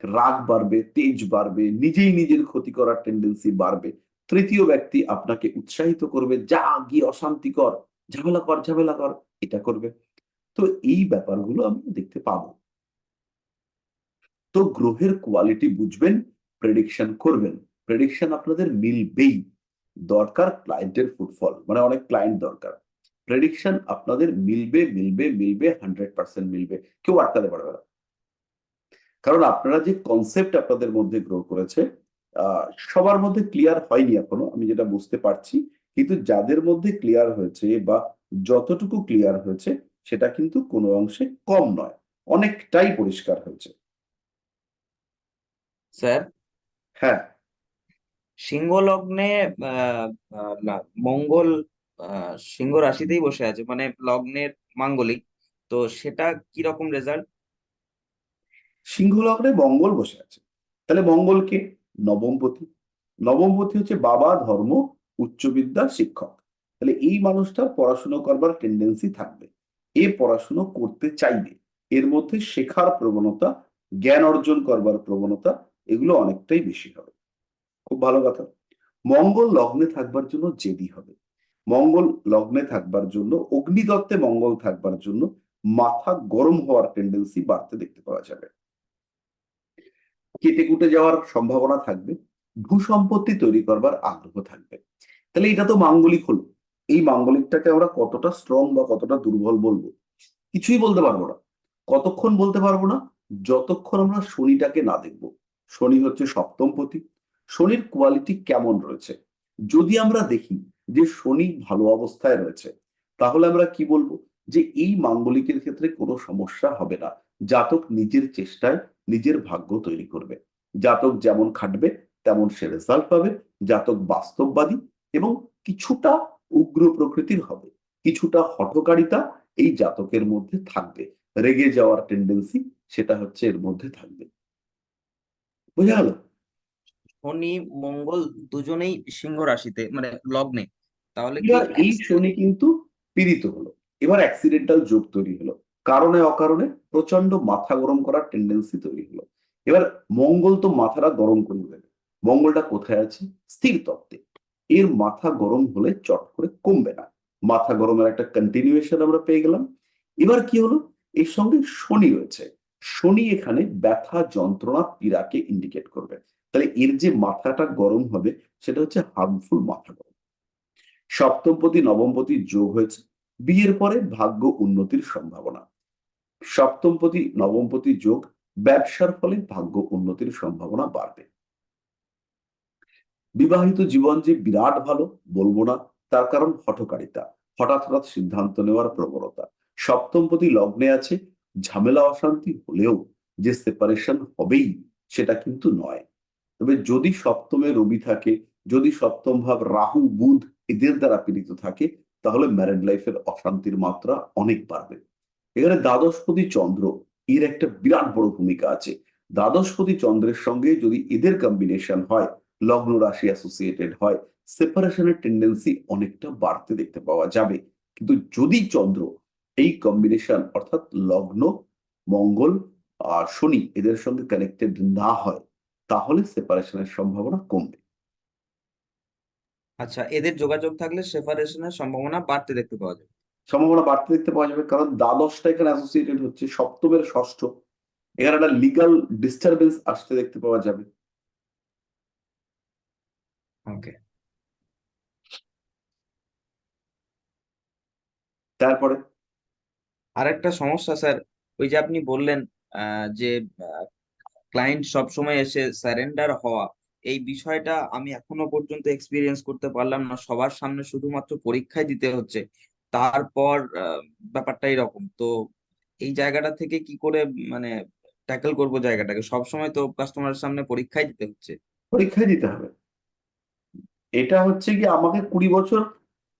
রাগ বাড়বে, তেজ বাড়বে, নিজেই নিজের ক্ষতি করার টেন্ডেন্সি বাড়বে। তৃতীয় ব্যক্তি আপনাকে উৎসাহিত করবে, যা গিয়ে অশান্তি কর, ঝামেলা কর, ঝামেলা কর, এটা করবে। তো এই ব্যাপারগুলো আমি দেখতে পাবো। তো গ্রহের কোয়ালিটি বুঝবেন, প্রেডিকশন করবেন। প্রেডিকশন আপনাদের মিলবেই, দরকার ক্লায়েন্টের ফুটফল, মানে অনেক ক্লায়েন্ট দরকার। প্রেডিকশন আপনাদের মিলবে মিলবে মিলবে, 100% মিলবে, কেউ আটকাতে পারবে না। কারণ আপনারা যে কনসেপ্ট আপনাদের মধ্যে গ্রো করেছে, সবার মধ্যে ক্লিয়ার হয়নি এখনো, আমি যেটা বুঝতে পারছি, কিন্তু যাদের মধ্যে ক্লিয়ার হয়েছে বা যতটুকু ক্লিয়ার হয়েছে সেটা কিন্তু কোনো অংশে কম নয়, অনেকটাই পরিষ্কার হয়েছে। স্যার, হ্যাঁ, সিংহ লগ্নে আহ, আহ, না, মঙ্গল সিংহ রাশিতেই বসে আছে, মানে লগ্নের মাঙ্গলিক, তো সেটা কি রকম রেজাল্ট? সিংহ লগ্নে মঙ্গল বসে আছে, তাহলে মঙ্গলকে নবমপতি। নবমপতি হচ্ছে বাবা, ধর্ম, উচ্চবিদ্যা, শিক্ষক। তাহলে এই মানুষটার পড়াশুনো করবার টেন্ডেন্সি থাকবে, এ পড়াশুনো করতে চাইবে, এর মধ্যে শেখার প্রবণতা, জ্ঞান অর্জন করবার প্রবণতা, এগুলো অনেকটাই বেশি হবে। খুব ভালো কথা। মঙ্গল লগ্নে থাকবার জন্য জেদি হবে। মঙ্গল লগ্নে থাকবার জন্য, অগ্নিতত্ত্বে মঙ্গল থাকবার জন্য মাথা গরম হওয়ার টেন্ডেন্সি বাড়তে দেখতে পাওয়া যাবে। কেটে কুটে যাওয়ার সম্ভাবনা থাকবে, ভূ সম্পত্তি তৈরি করবার আগ্রহ থাকবে। তাহলে এটা তো মাঙ্গলিক হলো। এই মাঙ্গলিকটাকে আমরা কতটা স্ট্রং বা কতটা দুর্বল বলবো, কিছুই বলতে পারবো না। কতক্ষণ বলতে পারবো না? যতক্ষণ আমরা শনিটাকে না দেখবো। শনি হচ্ছে সপ্তমপতি। শনির কোয়ালিটি কেমন রয়েছে যদি আমরা দেখি যে শনি ভালো অবস্থায় রয়েছে, তাহলে আমরা কি বলবো? যে এই মাঙ্গলিকের ক্ষেত্রে কোনো সমস্যা হবে না। জাতক নিজের চেষ্টায় নিজের ভাগ্য তৈরি করবে। জাতক যেমন খাটবে তেমন সে রেজাল্ট পাবে। জাতক বাস্তববাদী এবং কিছুটা উগ্র প্রকৃতির হবে, কিছুটা হঠকারিতা এই জাতকের মধ্যে থাকবে, রেগে যাওয়ার টেন্ডেন্সি সেটা হচ্ছে এর মধ্যে থাকবে। বোঝা গেল? শনি মঙ্গল দুজনেই সিংহ রাশিতে, মানে লগ্নে, তাহলে কি এবার এই শনি কিন্তু পীড়িত হলো, এবার অ্যাক্সিডেন্টাল যোগ তৈরি হলো, কারণে অকারণে প্রচন্ড মাথা গরম করার টেন্ডেন্সি তৈরি হলো। এবার মঙ্গল তো মাথাটা গরম করে দেবে। মঙ্গলটা কোথায় আছে? স্থির তত্ত্বে। এর মাথা গরম হলে চট করে কমবে না, মাথা গরমের একটা কন্টিনিউয়েশন আমরা পেয়ে গেলাম। এবার কি হলো? এর সঙ্গে শনি রয়েছে। শনি এখানে ব্যথা, যন্ত্রণা, পীড়াকে ইন্ডিকেট করবে। তাহলে এর যে মাথাটা গরম হবে সেটা হচ্ছে হার্মফুল মাথা গরম। সপ্তমপতি নবমপতি যোগ হয়েছে, বিয়ের পরে ভাগ্য উন্নতির সম্ভাবনা। সপ্তমপতি নবমপতি যোগ, ব্যবসার ফলে ভাগ্য উন্নতির সম্ভাবনা বাড়বে। বিবাহিত জীবন যে বিরাট ভালো বলবো না, তার কারণ হঠকারিতা, হঠাৎ হঠাৎ সিদ্ধান্ত নেওয়ার প্রবণতা। সপ্তমপতি লগ্নে আছে, ঝামেলা অশান্তি হলেও যে সেপারেশন হবেই সেটা কিন্তু নয়। তবে যদি সপ্তমে রবি থাকে, যদি সপ্তম ভাব রাহু বুধ এদের দ্বারা পীড়িত থাকে, তাহলে ম্যারেড লাইফের অশান্তির মাত্রা অনেক বাড়বে। এখানে দ্বাদশপতি চন্দ্র, এর একটা বিরাট বড় ভূমিকা আছে। দ্বাদশপতি চন্দ্রের সঙ্গে যদি এদের কম্বিনেশন হয়, লগ্ন রাশি অ্যাসোসিয়েটেড হয়, সেপারেশনের টেন্ডেন্সি অনেকটা বাড়তে দেখতে পাওয়া যাবে। কিন্তু যদি চন্দ্র এই কম্বিনেশন অর্থাৎ লগ্ন, মঙ্গল আর শনি এদের সঙ্গে কানেক্টেড না হয়, তাহলে সেপারেশনের সম্ভাবনা কমবে। আচ্ছা, এদের যোগাযোগ থাকলে সেপারেশনের সম্ভাবনা বাড়তে দেখতে পাওয়া যাবে। সম্ভাবনা বাড়তে দেখতে পাওয়া যাবে, কারণ দ্বাদশটা এখানে অ্যাসোসিয়েটেড হচ্ছে সপ্তমের ষষ্ঠ। এখানে একটা লিগাল ডিস্টারবেন্স আসতে দেখতে পাওয়া যাবে। ওকে। তারপরে আর একটা সমস্যা স্যার, ওই যে আপনি বললেন যে ক্লায়েন্ট সবসময় এসে সারেন্ডার হওয়া, এই বিষয়টা আমি এখনো পর্যন্ত এক্সপিরিয়েন্স করতে পারলাম না। সবার সামনে শুধুমাত্র পরীক্ষায় দিতে হচ্ছে, তারপর ব্যাপারটা এরকম। তো এই জায়গাটা থেকে কি করে মানে ট্যাকেল করবো জায়গাটাকে? সবসময় তো কাস্টমারের সামনে পরীক্ষায় দিতে হচ্ছে। পরীক্ষায় দিতে হবে। এটা হচ্ছে কি, আমাকে 20 বছর,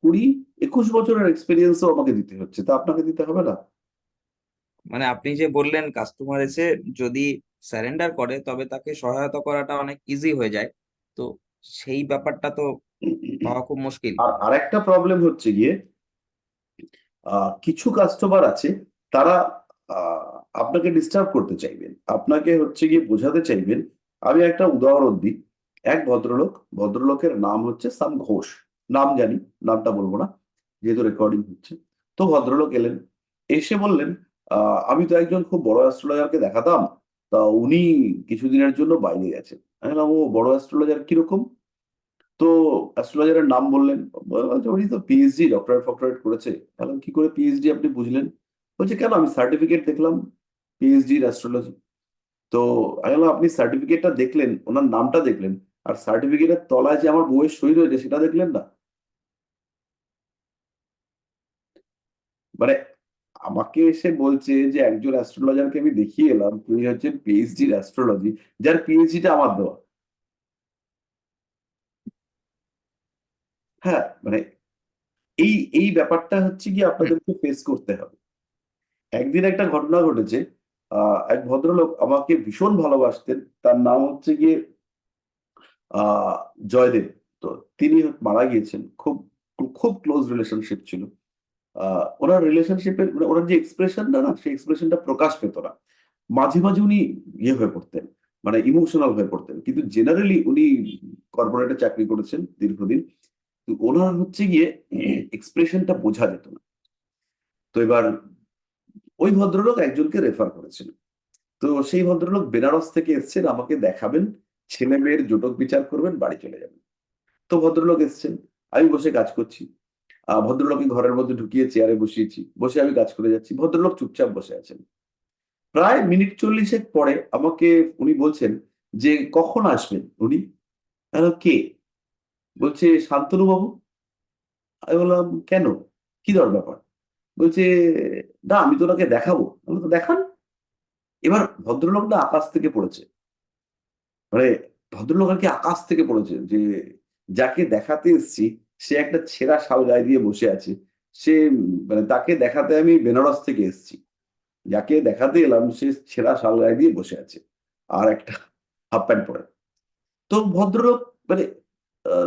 20-21 বছরের এক্সপিরিয়েন্সও আমাকে দিতে হচ্ছে, তা আপনাকে দিতে হবে না? মানে আপনি যে বললেন কাস্টমার এসে যদি সারেন্ডার করে তবে তাকে সহায়তা করাটা অনেক ইজি হয়ে যায়, তো সেই ব্যাপারটা তো পাওয়া খুব মুশকিল। আর আরেকটা প্রবলেম হচ্ছে গিয়ে, কিছু কাস্টমার আছে তারা আহ, আপনাকে ডিস্টার্ব করতে চাইবেন, আপনাকে হচ্ছে গিয়ে বোঝাতে চাইবেন। আমি একটা উদাহরণ দিই। এক ভদ্রলোকের নাম হচ্ছে সাম ঘোষ, নাম জানি, নামটা বলবো না যেহেতু রেকর্ডিং হচ্ছে। তো ভদ্রলোক এলেন, এসে বললেন, আমি তো একজন খুব বড় অ্যাস্ট্রোলজারকে দেখাতাম, তা উনি কিছুদিনের জন্য বাইরে গেছেন। আমি বললাম, ও বড় অ্যাস্ট্রোলজার কিরকম? তো অ্যাস্ট্রোলজারের নাম বললেন, বলছে, উনি তো পিএইচডি ডক্টরেট ফক্টরেট করেছে। তাহলে কি করে পিএইচডি আপনি বুঝলেন? বলছে, কেন, আমি সার্টিফিকেট দেখলাম পিএইচডি অ্যাস্ট্রোলজি। তো আমি বললাম, আপনি সার্টিফিকেটটা দেখলেন, ওনার নামটা দেখলেন, আর সার্টিফিকেটের তলায় যে আমার বউয়ের সই রয়েছে সেটা দেখলেন না? মানে আমাকে এসে বলছে যে একজন অ্যাস্ট্রোলজারকে আমি দেখিয়ে এলাম, তিনি হচ্ছেন পিএইচডি অ্যাস্ট্রোলজি, যার পিএইচডিটা আমার দেওয়া। হ্যাঁ, মানে এই ব্যাপারটা হচ্ছে কি আপনাদেরকে ফেস করতে হবে। একদিন একটা ঘটনা ঘটেছে, এক ভদ্রলোক আমাকে ভীষণ ভালোবাসতেন, তার নাম হচ্ছে গিয়ে আহ জয়দেব। তো তিনি মারা গিয়েছেন, খুব খুব ক্লোজ রিলেশনশিপ ছিল। ওনার রিলেশনশিপের মানে ওনার যে এক্সপ্রেশনটা না, সেই এক্সপ্রেশনটা প্রকাশ পেত না। মাঝে মাঝে উনি ইয়ে হয়ে পড়তেন, মানে ইমোশনাল হয়ে পড়তেন, কিন্তু জেনারেলি উনি কর্পোরেটে চাকরি করেছেন দীর্ঘদিন। তো ওনার হচ্ছে গিয়ে এক্সপ্রেশনটা বোঝা যেত না। তো এবার ওই ভদ্রলোক একজনকে রেফার করেছিল। তো সেই ভদ্রলোক বেনারস থেকে এসেছেন, আমাকে দেখাবেন, ছেলে মেয়ের জটক বিচার করবেন, বাড়ি চলে যাবেন। তো ভদ্রলোক এসেছেন, আমি বসে কাজ করছি। ভদ্রলোককে ঘরের মধ্যে ঢুকিয়ে চেয়ারে বসিয়েছি, বসে আমি কাজ করে যাচ্ছি, ভদ্রলোক চুপচাপ বসে আছেন। প্রায় মিনিট 40 পরে আমাকে উনি বলছেন যে কখন আসবেন উনি। আমি বললাম, কে? বলছে শান্তনু বাবু। আমি বললাম কেন, কি ব্যাপার? বলছে না, আমি তো ওনাকে দেখাবো। আমি বললাম, তো দেখান। এবার ভদ্রলোক না আকাশ থেকে পড়েছে, মানে ভদ্রলোক আর কি আকাশ থেকে পড়েছে যে যাকে দেখাতে এসেছি সে একটা ছেঁড়া শাল গায়ে দিয়ে বসে আছে। সে মানে তাকে দেখাতে আমি বেনারস থেকে এসেছি, যাকে দেখাতে এলাম সে ছেঁড়া শাল গায়ে দিয়ে বসে আছে আর একটা হাফ প্যান্ট পরে। তো ভদ্রলোক মানে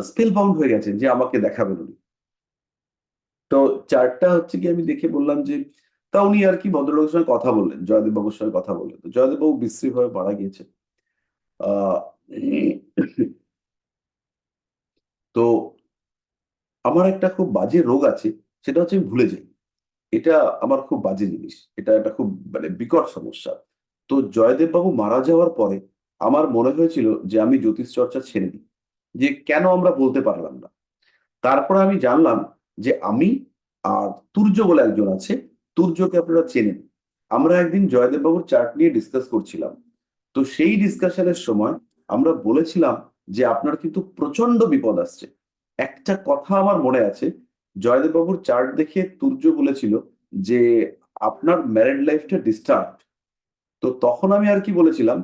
স্পেল বাউন্ড হয়ে গেছেন যে আমাকে দেখাবেন উনি। তো চার্টটা হচ্ছে কি আমি দেখে বললাম যে, তা উনি আর কি ভদ্রলোকের সঙ্গে কথা বললেন, জয়দেব বাবুর সঙ্গে কথা বললেন। তো জয়দেব বাবু বিশ্রী হয়ে মারা গিয়েছেন। আহ তো আমার একটা খুব বাজে রোগ আছে, সেটা হচ্ছে আমি ভুলে যাই। এটা আমার খুব বাজে জিনিস, এটা একটা খুব মানে বিকট সমস্যা। তো জয়দেব বাবু মারা যাওয়ার পরে আমার মনে হয়েছিল যে আমি জ্যোতিষ চর্চা ছেড়ে দিই, যে কেন আমরা বলতে পারলাম না। তারপরে আমি জানলাম যে আমি আর তুর্য বলে একজন আছে, তুর্যকে আপনারা চেনেন। আমরা একদিন জয়দেব বাবুর চার্ট নিয়ে ডিসকাস করছিলাম। তো সেই ডিসকাশনের সময় আমরা বলেছিলাম যে আপনার কিন্তু প্রচন্ড বিপদ আসছে। একটা কথা আমার মনে আছে, জয়দেব বাবুর চার্ট দেখে তুর্য বলেছিল যে আপনার ম্যারেড লাইফটা ডিস্টার্ব। তো তখন আমি আর কি বলেছিলাম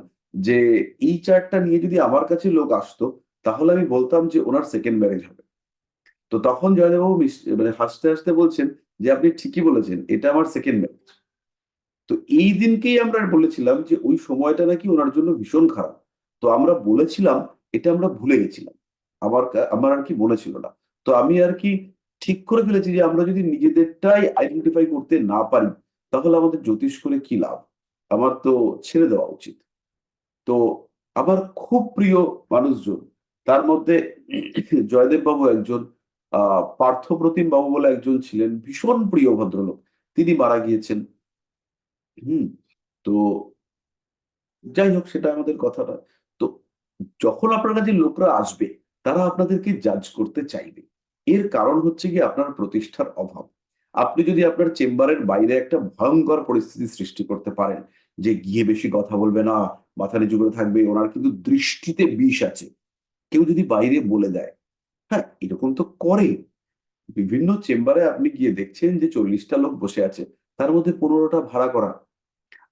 যে এই চার্টটা নিয়ে যদি আমার কাছে লোক আসতো, তাহলে আমি বলতাম যে ওনার সেকেন্ড ম্যারেজ হবে। তো তখন জয়দেববাবু মানে হাসতে হাসতে বলছেন যে আপনি ঠিকই বলেছেন, এটা আমার সেকেন্ড ম্যারেজ। তো এই দিনকেই আমরা বলেছিলাম যে ওই সময়টা নাকি ওনার জন্য ভীষণ খারাপ। তো আমরা বলেছিলাম, এটা আমরা ভুলে গেছিলাম, আমার আর কি মনে ছিল না। তো আমি আর কি ঠিক করে ফেলেছি যে আমরা যদি নিজেদেরটাই আইডেন্টিফাই করতে না পারি, তাহলে আমাদের জ্যোতিষ করে কি লাভ, আমার তো ছেড়ে দেওয়া উচিত। তো আমার খুব প্রিয় মানুষজন, তার মধ্যে জয়দেব বাবু একজন, পার্থপ্রতিম বাবু বলে একজন ছিলেন, ভীষণ প্রিয় ভদ্রলোক, তিনি মারা গিয়েছেন। হুম। তো যাই হোক, সেটা আমাদের কথা না। তো যখন আপনার কাছে লোকরা আসবে, তারা আপনাদেরকে জাজ করতে চাইবে। এর কারণ হচ্ছে কি আপনার প্রতিষ্ঠার অভাব। আপনি যদি আপনার চেম্বারের বাইরে একটা ভয়ঙ্কর পরিস্থিতি সৃষ্টি করতে পারেন, যে গিয়ে বেশি কথা বলবে না, মাথা নিচু করে থাকবে, ওনার কিন্তু দৃষ্টিতে বিষ আছে, কেউ যদি বাইরে বলে দেয়, হ্যাঁ এরকম তো করে। বিভিন্ন চেম্বারে আপনি গিয়ে দেখছেন যে 40টা লোক বসে আছে, তার মধ্যে 15টা ভাড়া করা।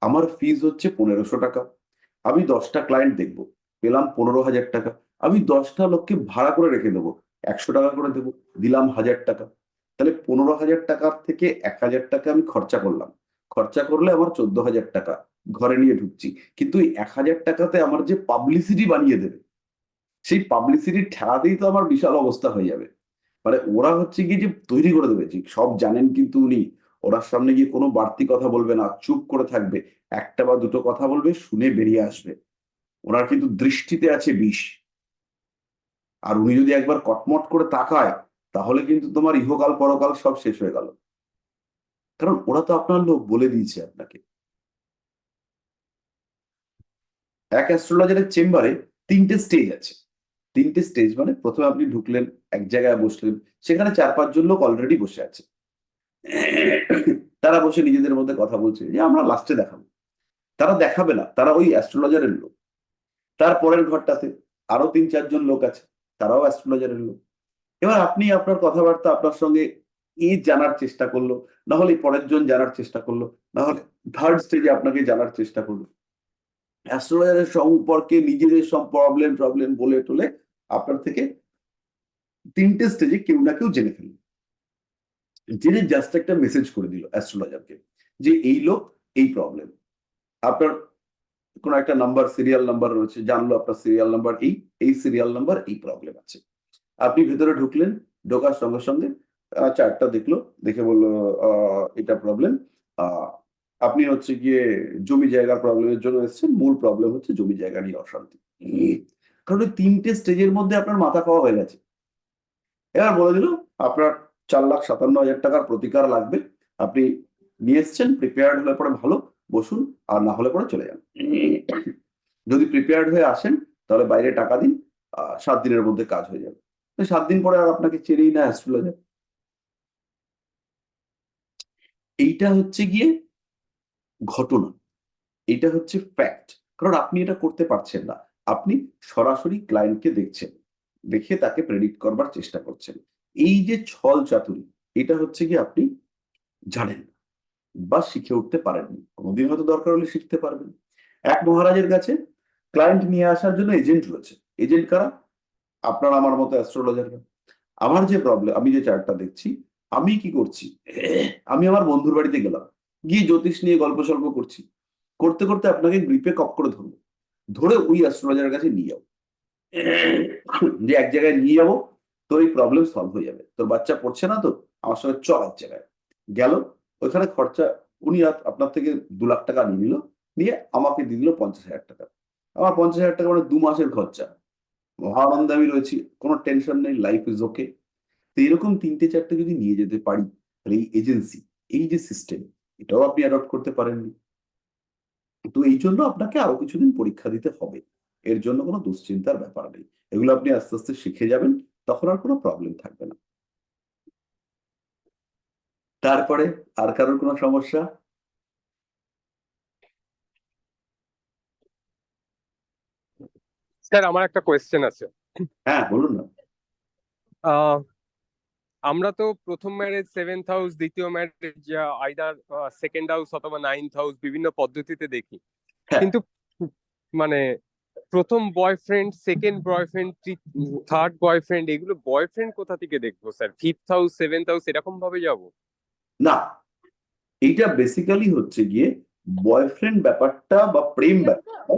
আমার ফিজ হচ্ছে 1500 টাকা। আমি 10টা ক্লায়েন্ট দেখবো, পেলাম 15,000 টাকা। আমি 10টা লোককে ভাড়া করে রেখে দেবো, 100 টাকা করে দেবো, দিলাম 1000 টাকা। তাহলে 15,000 টাকার থেকে 1000 টাকা আমি খরচা করলাম। খরচা করলে আমার 14,000 টাকা ঘরে নিয়ে ঢুকছি। কিন্তু এই 1000 টাকাতে আমার যে পাবলিসিটি বানিয়ে দেবে, সেই পাবলিসিটি ঠেলাতেই তো আমার বিশাল অবস্থা হয়ে যাবে। মানে ওরা হচ্ছে কি যে তৈরি করে দেবে যে সব জানেন কিন্তু উনি, ওনার সামনে গিয়ে কোনো বাড়তি কথা বলবে না, চুপ করে থাকবে, একটা বা দুটো কথা বলবে, শুনে বেরিয়ে আসবে। ওনার কিন্তু দৃষ্টিতে আছে বিষ। আর উনি যদি একবার কটমট করে তাকায়, তাহলে কিন্তু তোমার ইহকাল পরকাল সব শেষ হয়ে গেল। কারণ ওরা তো আপনার লোক, বলে দিয়েছে আপনাকে। এক অ্যাস্ট্রোলজারের চেম্বারে 3টে স্টেজ আছে। 3টে স্টেজ মানে প্রথমে আপনি ঢুকলেন, এক জায়গায় বসলেন, সেখানে 4-5 জন লোক অলরেডি বসে আছে। তারা বসে নিজেদের মধ্যে কথা বলছে যে আমরা লাস্টে দেখাবো। তারা দেখাবে না, তারা ওই অ্যাস্ট্রোলজারের লোক। তারপরের ঘরটাতে আরো 3-4 জন লোক আছে, তারাও অ্যাস্ট্রোলজারের লোক। এবার আপনি আপনার কথাবার্তা আপনার সঙ্গে জানার চেষ্টা করলো, না হলে পরের জন জানার চেষ্টা করলো, না হলে থার্ড স্টেজে আপনাকে জানার চেষ্টা করলো। অ্যাস্ট্রোলজারের সম্পর্কে নিজেদের সব প্রবলেম প্রবলেম বলে টলে আপনার থেকে 3টে স্টেজে কেউ না কেউ জেনে ফেলবে। জেনে জাস্ট একটা মেসেজ করে দিল অ্যাস্ট্রোলজারকে যে এই লোক এই প্রবলেম, আপনার কোন একটা নাম্বার সিরিয়াল নাম্বার রয়েছে, জানলো আপনার সিরিয়াল নাম্বার এই সিরিয়াল নাম্বার এই প্রবলেম আছে। আপনি ভেতরে ঢুকলেন, ঢোকার সঙ্গে সঙ্গে চার্টটা দেখলো, দেখে বললো এটা প্রবলেম, আপনি হচ্ছে গিয়ে জমি জায়গার প্রবলেমের জন্য এসেছেন, মূল প্রবলেম হচ্ছে জমি জায়গা নিয়ে অশান্তি। কারণ ওই 3টে স্টেজের মধ্যে আপনার মাথা খাওয়া হয়ে গেছে। এবার বলে দিল আপনার 4,57,000 টাকার প্রতিকার লাগবে, আপনি নিয়ে এসছেন, প্রিপেয়ার্ড হলে পরে ভালো, বসুন, আর না হলে পরে চলে যান। যদি প্রিপেয়ার্ড হয়ে আসেন তাহলে বাইরে টাকা দিন, 7 দিনের মধ্যে কাজ হয়ে যাবে। 7 দিন পরে আর আপনাকে চেনেই না অ্যাস্ট্রোলজার। এইটা হচ্ছে গিয়ে ঘটনা, এটা হচ্ছে ফ্যাক্ট। কারণ আপনি এটা করতে পারছেন না, আপনি সরাসরি ক্লায়েন্টকে দেখছেন, দেখে তাকে প্রেডিক্ট করবার চেষ্টা করছেন। এই যে ছল চাতুরি, এটা হচ্ছে গিয়ে আপনি জানেন না বা শিখে উঠতে পারেননি, কোনোদিন হয়তো দরকার হলে শিখতে পারবেন। এক মহারাজের কাছে ক্লায়েন্ট নিয়ে আসার জন্য এজেন্ট রয়েছে। এজেন্ট কারা? আপনার আমার মতো অ্যাস্ট্রোলজাররা। আমার যে প্রবলেম, আমি যে চার্টটা দেখছি, আমি কি করছি, আমি আমার বন্ধুর বাড়িতে গেলাম, গিয়ে জ্যোতিষ নিয়ে গল্প সল্প করছি, করতে করতে আপনাকে গ্রিপে কপ করে ধরবো, ধরে ওই অ্যাস্ট্রোলজারের কাছে নিয়ে যাবো, যে এক জায়গায় নিয়ে যাবো, তোর এই প্রবলেম সলভ হয়ে যাবে, তোর বাচ্চা পড়ছে না তো, আমার সঙ্গে চল এক জায়গায়। গেল, ওইখানে খরচা, উনি আপনার থেকে 2 লাখ টাকা নিয়ে নিল, নিয়ে আমাকে দিয়ে দিল 50,000 টাকা। আমার 50,000 টাকা মানে 2 মাসের খরচা, মহা আনন্দে আমি রয়েছি, কোনো টেনশন নেই, লাইফ ইজ ওকে। তো এরকম 3টে 4টে যদি নিয়ে যেতে পারি, তাহলে এই এজেন্সি, এই যে সিস্টেম, এটাও আপনি অ্যাডপ্ট করতে পারেননি। তো এই জন্য আপনাকে আরো কিছুদিন পরীক্ষা দিতে হবে, এর জন্য কোনো দুশ্চিন্তার ব্যাপার নেই। এগুলো আপনি আস্তে আস্তে শিখে যাবেন, তখন আর কোনো প্রবলেম থাকবে না। তারপরে আর কারোর কোনো সমস্যা? স্যার আমার একটা কোয়েশ্চেন আছে। হ্যাঁ, বলুন না। আহ, আমরা তো প্রথম ম্যারেজ 7th হাউস, দ্বিতীয় ম্যারেজ আইদার 2nd হাউস অথবা 9th হাউস, বিভিন্ন পদ্ধতিতে দেখি। হ্যাঁ, কিন্তু মানে প্রথম boyfriend, second boyfriend, third boyfriend, এগুলো বয়ফ্রেন্ড কোথা থেকে দেখবো sir? 5th house, 7th house এরকম ভাবে যাবো? না, এইটা বেসিক্যালি হচ্ছে গিয়ে বয়ফ্রেন্ড ব্যাপারটা বা প্রেম ব্যাপারটা,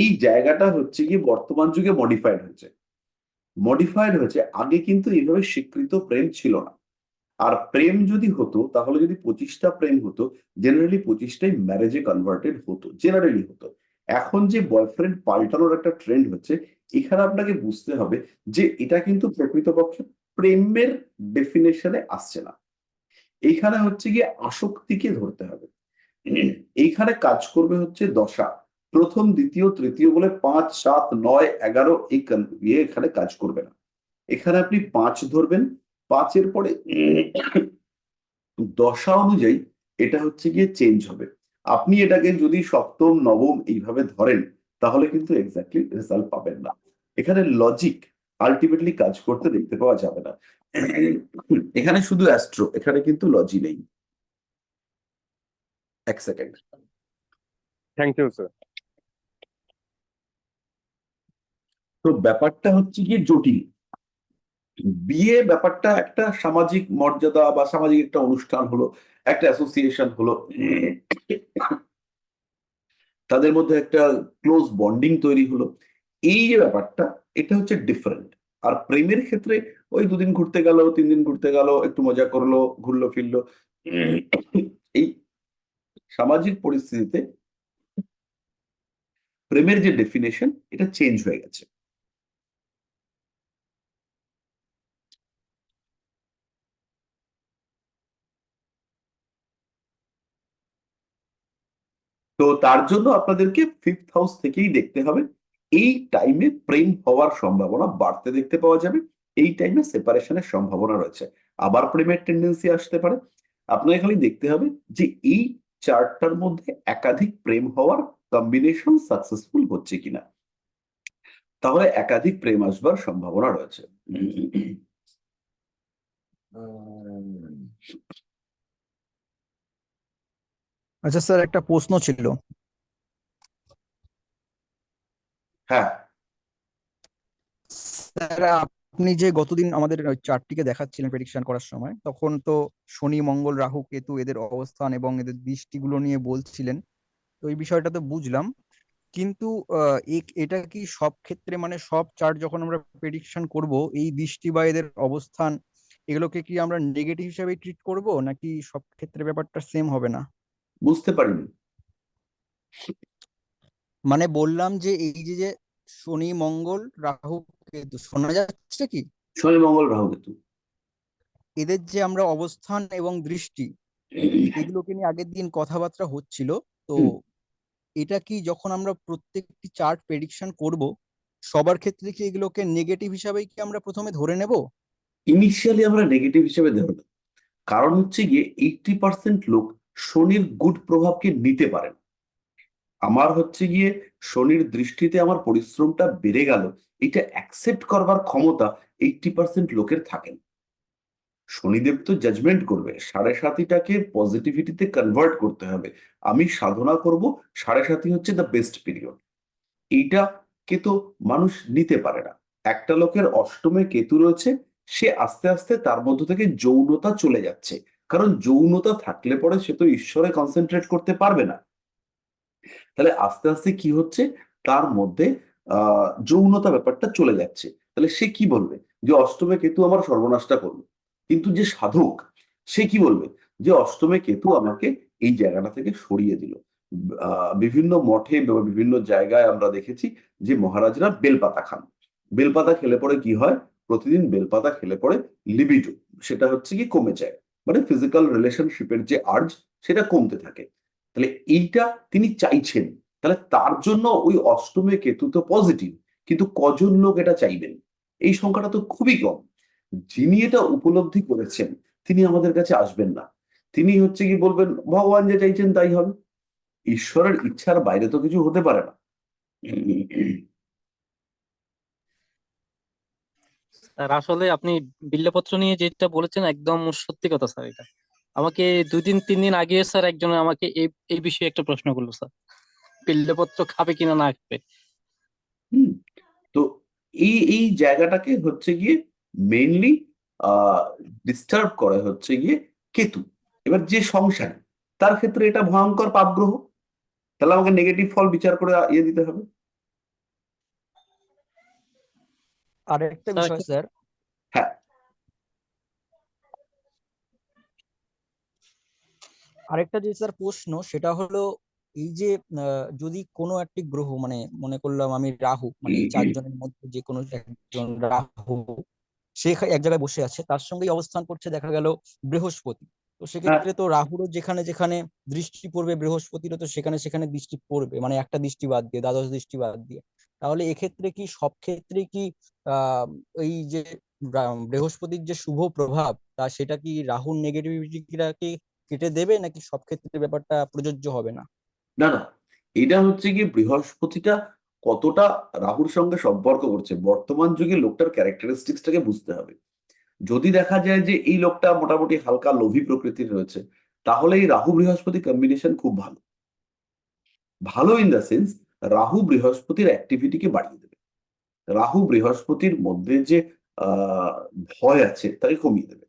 এই জায়গাটা হচ্ছে গিয়ে বর্তমান যুগে মডিফাইড হয়েছে। আগে কিন্তু এইভাবে স্বীকৃত প্রেম ছিল না। আর প্রেম যদি হতো, তাহলে যদি 25টা প্রেম হতো, জেনারেলি 25টাই ম্যারেজে কনভার্টেড হতো, জেনারেলি হতো। এখন যে বয়ফ্রেন্ড পাল্টানোর একটা ট্রেন্ড হচ্ছে, এখানে আপনাকে বুঝতে হবে যে এটা কিন্তু প্রকৃতপক্ষে প্রেমের ডেফিনেশনে আসছে না। এইখানে হচ্ছে গিয়ে আসক্তিকে ধরতে হবে। এইখানে কাজ করবে হচ্ছে দশা, প্রথম, দ্বিতীয়, তৃতীয় বলে 5, 7, 9, 11 এখানে কাজ করবে না। এখানে আপনি 5 ধরবেন, 5-এর পরে দশা অনুযায়ী এটা হচ্ছে গিয়ে চেঞ্জ হবে। আপনি এটাকে যদি সপ্তম, নবম এইভাবে ধরেন, তাহলে কিন্তু এক্স্যাক্টলি রেজাল্ট পাবেন না। এখানে লজিক আলটিমেটলি কাজ করতে দেখতে পাওয়া যাবে না। এখানে শুধু অ্যাস্ট্রো, এখানে কিন্তু লজি নেই। এক সেকেন্ড। Thank you sir. তো ব্যাপারটা হচ্ছে গিয়ে জটিল। বিয়ে ব্যাপারটা একটা সামাজিক মর্যাদা বা সামাজিক একটা অনুষ্ঠান হলো, একটা অ্যাসোসিয়েশন হলো, তাদের মধ্যে একটা ক্লোজ বন্ডিং তৈরি হলো, এই যে ব্যাপারটা, এটা হচ্ছে ডিফারেন্ট। আর প্রেমের ক্ষেত্রে ওই 2 দিন ঘুরতে গেল, 3 দিন ঘুরতে গেল, একটু মজা করলো, ঘুরলো ফিরলো, এই সামাজিক পরিস্থিতিতে প্রেমের যে ডেফিনেশন, এটা চেঞ্জ হয়ে গেছে। তো তার জন্য আপনাদেরকে 5th হাউস থেকেই দেখতে হবে। এই টাইমে প্রেম হওয়ার সম্ভাবনা বাড়তে দেখতে পাওয়া যাবে, এই টাইমে সেপারেশনের সম্ভাবনা রয়েছে, আবার প্রেমের টেন্ডেন্সি আসতে পারে। আপনাকে খালি দেখতে হবে যে এই চার্টটার মধ্যে একাধিক প্রেম হওয়ার কম্বিনেশন সাকসেসফুল হচ্ছে কিনা, তাহলে একাধিক প্রেম আসবার সম্ভাবনা রয়েছে। আচ্ছা স্যার, একটা প্রশ্ন ছিল। হ্যাঁ, স্যার আপনি যে গতদিন আমাদের ওই চার্টটিকে দেখাচ্ছিলেন প্রেডিকশন করার সময়, তখন তো শনি মঙ্গল রাহু কেতু এদের অবস্থান এবং এদের দৃষ্টিগুলো নিয়ে বলছিলেন। তো এই বিষয়টা তো বুঝলাম, কিন্তু এটা কি সব ক্ষেত্রে, মানে সব চার্ট যখন আমরা প্রেডিকশন করব, এই দৃষ্টি বা এদের অবস্থান এগুলোকে কি আমরা নেগেটিভ হিসেবে ট্রিট করব, নাকি সব ক্ষেত্রে ব্যাপারটা সেম হবে না? বুঝতে পারিনি। মানে বললাম যে এই যে যে শনি মঙ্গল রাহু কেতু, শোনা যাচ্ছে কি? শনি মঙ্গল রাহু কেতু। এদের যে আমরা অবস্থান এবং দৃষ্টি, এগুলোকে নিয়ে আগের দিন কথাবার্তা হচ্ছিল। তো হুম। এটা কি যখন আমরা প্রত্যেকটি চার্ট প্রেডিকশন করব, সবার ক্ষেত্রে কি এগুলোকে নেগেটিভ হিসাবেই কি আমরা প্রথমে ধরে নেব? ইনিশিয়ালি আমরা নেগেটিভ হিসেবে ধরে নেব, কারণ হচ্ছে গিয়ে 80% লোক শনির গুড প্রভাবকে নিতে পারে না। আমার হচ্ছে গিয়ে শনির দৃষ্টিতে আমার পরিশ্রমটা বেড়ে গেল, এটা অ্যাকসেপ্ট করবার ক্ষমতা 80% লোকের থাকে না। শনিদেব তো জাজমেন্ট করবে, 7.5টাকে পজিটিভিটিতে কনভার্ট করতে হবে। আমি সাধনা করব, 7.5 হচ্ছে দ্য বেস্ট পিরিয়ড। এইটাকে তো মানুষ নিতে পারে না। একটা লোকের অষ্টমে কেতু রয়েছে, সে আস্তে আস্তে তার মধ্য থেকে যৌনতা চলে যাচ্ছে, কারণ যৌনতা থাকলে পরে সে তো ঈশ্বরে কনসেন্ট্রেট করতে পারবে না। তাহলে আস্তে আস্তে কি হচ্ছে, তার মধ্যে যৌনতা ব্যাপারটা চলে যাচ্ছে। তাহলে সে কি বলবে যে অষ্টমে কেতু আমার সর্বনাশটা করবে, কিন্তু যে সাধক সে কি বলবে যে অষ্টমে কেতু আমাকে এই জায়গাটা থেকে সরিয়ে দিল। বিভিন্ন মঠে বা বিভিন্ন জায়গায় আমরা দেখেছি যে মহারাজরা বেলপাতা খান। বেলপাতা খেলে পরে কি হয়, প্রতিদিন বেলপাতা খেলে পরে লিবিডো সেটা হচ্ছে কি কমে যায়, মানে ফিজিক্যাল রিলেশনশিপের যে আর্জ সেটা কমতে থাকে। তাহলে এইটা তিনি চাইছেন, তাহলে তার জন্য ওই অষ্টমে কেতু তো পজিটিভ, কিন্তু কজন লোক এটা চাইবেন? এই সংখ্যাটা তো খুবই কম। যিনি এটা উপলব্ধি করেছেন তিনি আমাদের কাছে আসবেন না। তিনি হচ্ছে কি বলবেন, ভগবান যে চাইছেন তাই হবে। ঈশ্বরের ইচ্ছার বাইরে তো কিছু হতে পারে না। স্যার আসলে আপনি বিল্লপত্র নিয়ে যেটা বলেছেন একদম সত্যি কথা স্যার। এটা আমাকে 2 দিন 3 দিন আগে স্যার একজন আমাকে এই এই বিষয়ে একটা প্রশ্ন করলো স্যার, বিল্লপত্র খাবে কিনা না খাবে। হুম। তো এই এই জায়গাটাকে হচ্ছে গিয়ে মেইনলি ডিস্টার্ব করে হচ্ছে গিয়ে কেতু। এবার যে সংসারী তার ক্ষেত্রে এটা ভয়ঙ্কর পাপ গ্রহ, তাহলে আমাকে নেগেটিভ ফল বিচার করে ইয়ে দিতে হবে। আর একটা স্যার বিষয় স্যার, হ্যাঁ। আরেকটা যে স্যার প্রশ্ন, সেটা হলো এই যে যদি কোনো একটি গ্রহ, মানে মনে করলাম আমি রাহু, মানে এই 4 জনের মধ্যে যে কোনো একজন রাহু, সে এক জায়গায় বসে আছে, তার সঙ্গেই অবস্থান করছে দেখা গেল বৃহস্পতি। তো হ্যাঁ, সেক্ষেত্রে তো রাহুরও যেখানে যেখানে দৃষ্টি পড়বে, বৃহস্পতিরও তো সেখানে সেখানে দৃষ্টি পড়বে, মানে একটা দৃষ্টি বাদ দিয়ে, দ্বাদশ দৃষ্টি বাদ দিয়ে। তাহলে এক্ষেত্রে কি সব ক্ষেত্রে কি আহ এই যে বৃহস্পতির যে শুভ প্রভাব, তা সেটা কি রাহুর নেগেটিভিটিটাকে কেটে দেবে, নাকি সব ক্ষেত্রে ব্যাপারটা প্রযোজ্য হবে না? না না, এটা হচ্ছে গিয়ে বৃহস্পতিটা কতটা রাহুর সঙ্গে সম্পর্ক করছে, বর্তমান যুগে লোকটার ক্যারেক্টারিস্টিক্সটাকে বুঝতে হবে। যদি দেখা যায় যে এই লোকটা মোটামুটি হালকা লোভী প্রকৃতির রয়েছে, তাহলে এই রাহু বৃহস্পতি কম্বিনেশন খুব ভালো। ভালো ইন দ্য সেন্স, রাহু বৃহস্পতির অ্যাক্টিভিটিকে বাড়িয়ে দেবে। রাহু বৃহস্পতির মধ্যে যে আহ ভয় আছে তাকে কমিয়ে দেবে।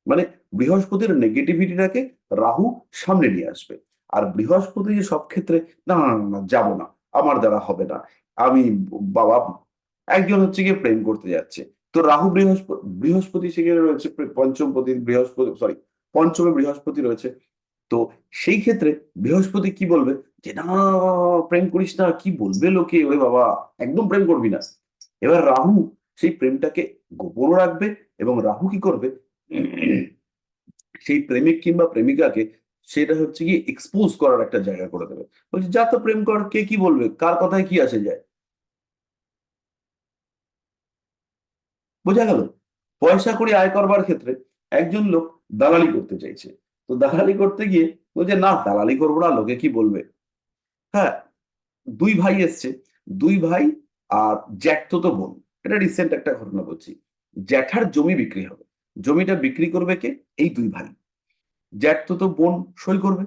মানে বৃহস্পতির নেগেটিভিটিটাকে রাহু সামনে নিয়ে আসবে। আর বৃহস্পতি যে সব ক্ষেত্রে না না না না, যাবো না, আমার দ্বারা হবে না, আমি বাবা, একজন হচ্ছে গিয়ে প্রেম করতে যাচ্ছে, তো রাহু বৃহস্পতি বৃহস্পতি সেখানে রয়েছে, পঞ্চমপতি বৃহস্পতি, সরি, পঞ্চমে বৃহস্পতি রয়েছে। তো সেই ক্ষেত্রে বৃহস্পতি কি বলবে যে না, প্রেম করিস না, কি বলবে লোকে, ওরে বাবা, একদম প্রেম করবি না। এবার রাহু সেই প্রেমটাকে গোপন রাখবে, এবং রাহু কি করবে, সেই প্রেমিক কিংবা প্রেমিকাকে সেটা হচ্ছে কি এক্সপোজ করার একটা জায়গা করে দেবে। বলছি যা তো প্রেম কর, কে কি বলবে, কার কথায় কি আসে যায়। বোঝা গেল? পয়সা কড়ি আয় করবার ক্ষেত্রে একজন লোক দালালি করতে চাইছে, তো দালালি করতে গিয়ে বলছে না, দালালি করবো না, লোকে কি বলবে। হ্যাঁ, দুই ভাই এসছে, দুই ভাই আর জ্যাঠতো বোন, এটা রিসেন্ট একটা ঘটনা বলছি। জ্যাঠার জমি বিক্রি হবে, জমিটা বিক্রি করবে কে, এই দুই ভাই। জ্যাঠতো বোন সই করবে।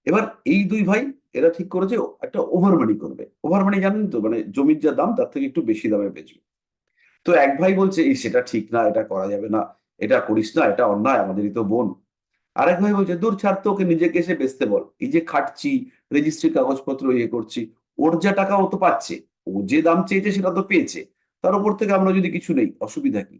এবার এই দুই ভাই এরা ঠিক করেছে একটা ওভার মানি করবে। ওভার মানি জানেন তো, মানে জমির যা দাম তার থেকে একটু বেশি দামে বেচবে। তো এক ভাই বলছে এই সেটা ঠিক না, এটা করা যাবে না, এটা করিস না, এটা অন্যায়, আমাদেরই তো বোন। আরেক ভাই বলছে দূর ছাড় তো, ওকে নিজেকে এসে বেচতে বল, এই যে খাটছি, রেজিস্ট্রি কাগজপত্র ইয়ে করছি, ওর যা টাকা ও তো পাচ্ছে, ও যে দাম চেয়েছে সেটা তো পেয়েছে, তার উপর থেকে আমরা যদি কিছু নেই, অসুবিধা কি?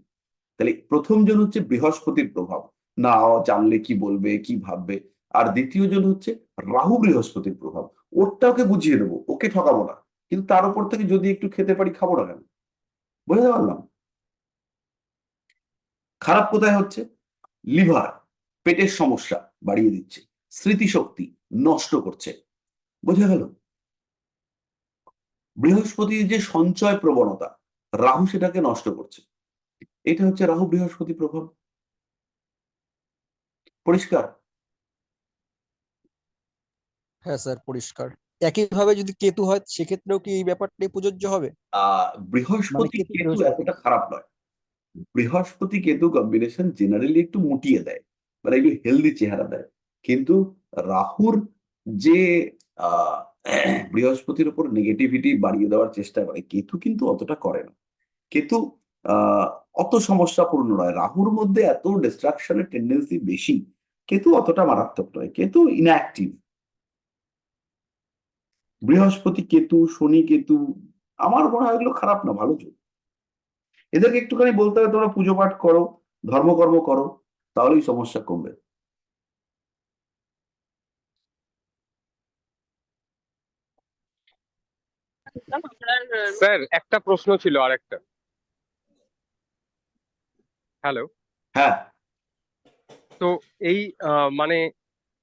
তাহলে প্রথম জন হচ্ছে বৃহস্পতির প্রভাব, না ও জানলে কি বলবে কি ভাববে। আর দ্বিতীয় জন হচ্ছে রাহু বৃহস্পতির প্রভাব, ওরটা ওকে বুঝিয়ে দেবো, ওকে ঠকাবো না, কিন্তু তার উপর থেকে যদি একটু খেতে পারি খাবো না কেন? বুঝতে পারলাম। খারাপ কোথায় হচ্ছে? লিভার, পেটের সমস্যা বাড়িয়ে দিচ্ছে, স্মৃতিশক্তি নষ্ট করছে। বোঝা গেল? বৃহস্পতির যে সঞ্চয় প্রবণতা, রাহু সেটাকে নষ্ট করছে। এটা হচ্ছে রাহু বৃহস্পতি প্রভাব। পরিষ্কার? হ্যাঁ স্যার, পরিষ্কার। একইভাবে যদি কেতু হয় সেক্ষেত্রেও কি এই ব্যাপারটাই প্রযোজ্য হবে? মানে বৃহস্পতি কেতু কেতু বৃহস্পতি। এতটা খারাপ নয়। বৃহস্পতি কেতু কম্বিনেশন জেনারেলি একটু মুটিয়ে দেয়, মানে একটু হেলদি চেহারা দেয়। কিন্তু রাহুর যে আহ বৃহস্পতির উপর নেগেটিভিটি বাড়িয়ে দেওয়ার চেষ্টা করে, কেতু কিন্তু অতটা করে না। কেতু আহ অত সমস্যাপূর্ণ নয়, রাহুর মধ্যে এত ডিস্ট্রাকশনের টেন্ডেন্সি বেশি, কেতু অতটা মারাত্মক নয়, কেতু ইনঅ্যাক্টিভ। বৃহস্পতি কেতু, শনি কেতু, আমার মনে হয় এগুলো খারাপ না, ভালো যোগ। এদেরকে একটুখানি বলতে হবে তোমরা পুজো পাঠ করো, ধর্মকর্ম করো, তাহলেই সমস্যা কমবে। স্যার একটা প্রশ্ন ছিল, আরেকটা। হ্যালো। হ্যাঁ, তো এই মানে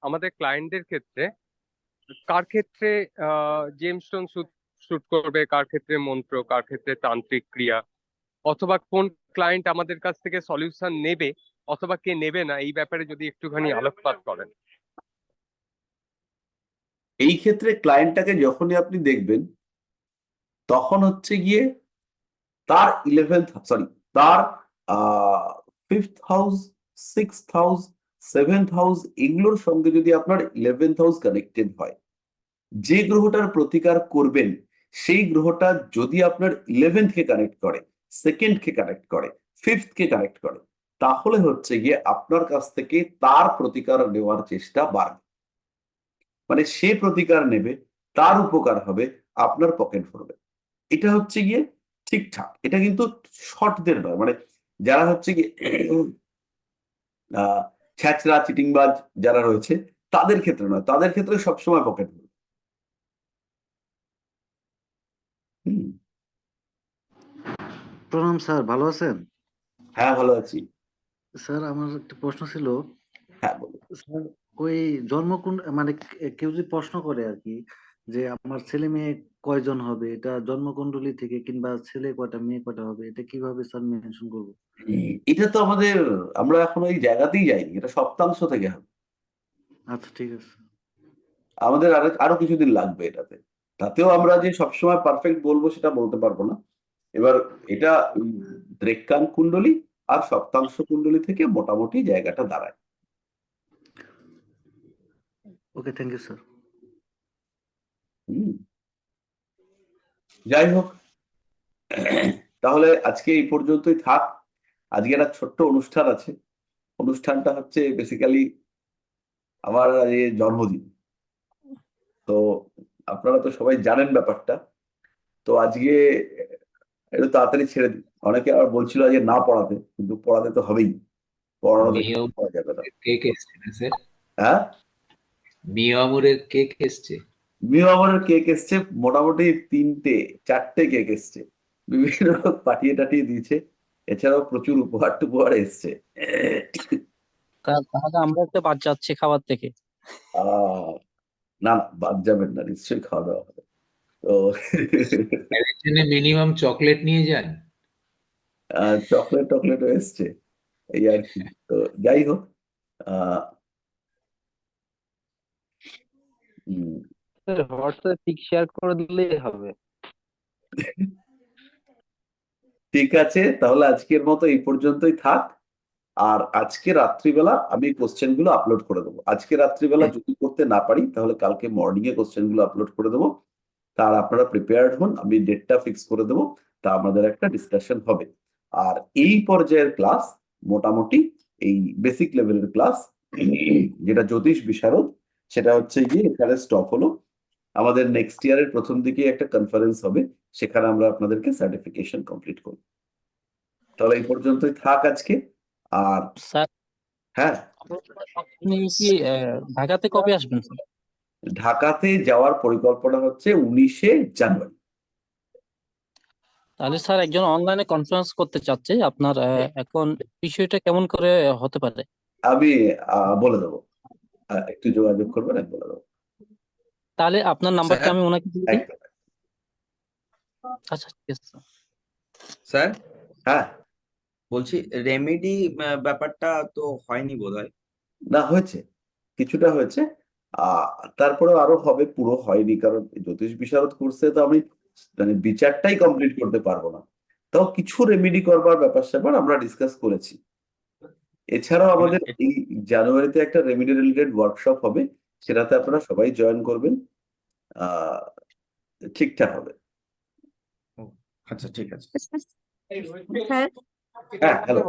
আমাদের ক্লায়েন্টদের ক্ষেত্রে কার ক্ষেত্রে জেমস্টোন শুট করবে, কার ক্ষেত্রে মন্ত্র, কার ক্ষেত্রে তান্ত্রিক ক্রিয়া, অথবা কোন ক্লায়েন্ট আমাদের কাছ থেকে সলিউশন নেবে অথবা কে নেবে না, এই ব্যাপারে যদি একটুখানি আলোকপাত করেন। এই ক্ষেত্রে ক্লায়েন্টটাকে যখনই আপনি দেখবেন, তখন হচ্ছে গিয়ে তার 11th, সরি, তার 5th house, 6th house, 7th house, এগুলোর সঙ্গে যদি আপনার 11th হাউস কানেক্টেড হয়, যে গ্রহটার প্রতিকার করবেন সেই গ্রহটা যদি আপনার 11th কে কানেক্ট করে, 2nd কে কানেক্ট করে, 5th কে কানেক্ট করে, তাহলে হচ্ছে গিয়ে আপনার কাছ থেকে তার প্রতিকার নেওয়ার চেষ্টা বাড়বে। মানে সে প্রতিকার নেবে, তার উপকার হবে, আপনার পকেট ভরবে। এটা হচ্ছে গিয়ে ঠিকঠাক। এটা কিন্তু শর্টদের নয়, মানে যারা হচ্ছে গিয়ে ছ্যাচরা চিটিংবাজ যারা রয়েছে তাদের ক্ষেত্রে নয়, তাদের ক্ষেত্রে সবসময় পকেট ভরবে। হুম। প্রণাম স্যার, ভালো আছেন? হ্যাঁ, ভালো আছি। স্যার আমার একটা প্রশ্ন ছিল। হ্যাঁ, বলুন। স্যার, ওই জন্মকুণ্ড মানে কেউ যদি প্রশ্ন করে আর কি, যে আমার ছেলে মেয়ে কয়জন হবে, এটা জন্মকুণ্ডলী থেকে কিংবা ছেলে কয়টা মেয়ে কয়টা হবে, এটা কিভাবে স্যার মেনশন করবো? এটা তো আমাদের, আমরা এখন ওই জায়গাতেই যাইনি, এটা সপ্তাংশ থেকে হবে। আচ্ছা, ঠিক আছে। আমাদের আরো আরো কিছুদিন লাগবে এটাতে। তাতেও আমরা যে সবসময় পারফেক্ট বলবো সেটা বলতে পারবো না। এবার এটা রেক্কান কুণ্ডলী আর সপ্তাংশ কুণ্ডলী থেকে মোটামুটি জায়গাটা দাঁড়ায়। ওকে, থ্যাংক ইউ স্যার। হুম। যাই হোক, তাহলে আজকে এই পর্যন্তই থাক। আজকে একটা ছোট্ট অনুষ্ঠান আছে। অনুষ্ঠানটা হচ্ছে বেসিক্যালি আমার জন্মদিন। তো আপনারা তো সবাই জানেন ব্যাপারটা। তো আজকে একটু তাড়াতাড়ি ছেড়ে দিই। অনেকে আবার বলছিল যে না পড়াতে, কিন্তু পড়াতে তো হবেই, পড়ানো তো মিও করা যাবে না। কেক এসছে না স্যার? হ্যাঁ, মিও আমুরের কেক এসছে। মিও আমার কেক এসছে, মোটামুটি 4টে কেক এসছে, বিভিন্ন লোক পাঠিয়ে টাঠিয়ে দিয়েছে। এছাড়াও প্রচুর উপহার টুপহার এসছে। তাহলে আমরা একটা বাদ যাচ্ছি খাবার থেকে। না না, বাদ যাবেন না, নিশ্চয়ই খাওয়া দাওয়া হবে। তো এর জন্য মিনিমাম চকলেট নিয়ে যান। চকলেট টকলেটও এসছে, এই আর কি। তো যাই হোক, আহ উম, হোয়াটসঅ্যাপ পিক শেয়ার করে দিলেই হবে। ঠিক আছে, তাহলে আজকের মতো এই পর্যন্তই থাক। আর আজকে রাত্রিবেলা আমি কোশ্চেন গুলো আপলোড করে দেবো। আজকে রাত্রিবেলা যদি করতে না পারি তাহলে কালকে মর্নিং এ কোশ্চেন গুলো আপলোড করে দেবো। তার আপনারা প্রিপেয়ার্ড হন, আমি ডেটটা ফিক্স করে দেবো, তা আমাদের একটা ডিসকাশন হবে। আর এই পর্যায়ের ক্লাস মোটামুটি এই বেসিক লেভেলের ক্লাস, যেটা জ্যোতিষ বিশারদ, সেটা হচ্ছে গিয়ে এখানে স্টপ হলো। আমাদের নেক্সট ইয়ারের প্রথম দিকে একটা কনফারেন্স হবে, সেখানে আমরা আপনাদেরকে সার্টিফিকেশন কমপ্লিট করব। তাহলে এই পর্যন্তই থাক আজকে। আর স্যার হ্যাঁ, আপনি কি ঢাকাতে কবে আসবেন স্যার? ঢাকাতে যাওয়ার পরিকল্পনা হচ্ছে 19শে জানুয়ারি। তাহলে স্যার একজন অনলাইনে কনফারেন্স করতে চাচ্ছে আপনার এখন বিষয়টা কেমন করে হতে পারে? আমি বলে দেবো, একটু যোগাযোগ করবেন, আমি বলে দেবো। তাহলে আপনার নাম্বারটা স্যার আমি ওনাকে দিয়ে দিই। একদম। আচ্ছা ঠিক আছে স্যার। স্যার হ্যাঁ, বলছি রেমেডি ব্যাপারটা তো হয়নি বোধহয়। না হয়েছে, কিছুটা হয়েছে। তারপরে আরো হবে, পুরো হয়নি, কারণ এই জ্যোতিষ বিশারদ কোর্সে তো আমি মানে বিচারটাই কমপ্লিট করতে পারবো না। তাও কিছু রেমেডি করবার ব্যাপার স্যাপার আমরা ডিসকাস করেছি। এছাড়াও আমাদের এই জানুয়ারিতে একটা রেমেডি রিলেটেড ওয়ার্কশপ হবে, সেটাতে আপনারা সবাই জয়েন করবেন। ঠিকঠাক হবে। আচ্ছা ঠিক আছে। স্যার হ্যাঁ, হ্যালো।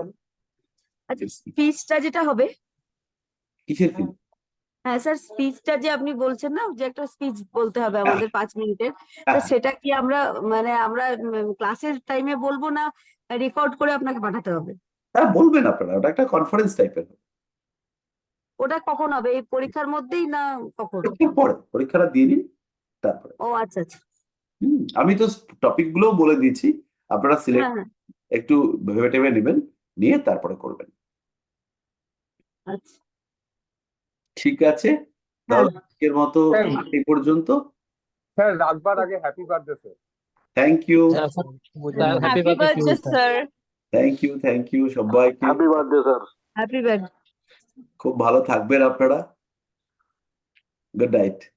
আচ্ছা স্পিচটা যেটা হবে, কিসের ফিল? হ্যাঁ স্যার স্পিচটা যে আপনি বলছেন না যে একটা স্পিচ বলতে হবে আমাদের 5 মিনিটের, তো সেটা কি আমরা মানে আমরা ক্লাসের টাইমে বলবো না রেকর্ড করে আপনাকে পাঠাতে হবে? হ্যাঁ, বলবেন আপনারা, ওটা একটা কনফারেন্স টাইপের। ওটা কখন হবে, এই পরীক্ষার মধ্যেই না কখন? পরীক্ষার পরে, পরীক্ষাটা দিয়ে নিন তারপরে। ও আচ্ছা আচ্ছা। আমি তো টপিক গুলো বলে দিয়েছি, আপনারা হ্যাঁ সিলেক্ট হ্যাঁ একটু ভেবে টেবে নেবেন, নিয়ে তারপরে করবেন। আচ্ছা ঠিক আছে, হ্যাঁ তাহলে আজকের মতো স্যার এই পর্যন্ত। স্যার রাখবার আগে happy birthday sir. Thank you, sir happy happy birthday to birthday sir. Sir. Thank you সবাইকে। Happy birthday sir. Happy birthday. খুব ভালো থাকবেন আপনারা। Good night.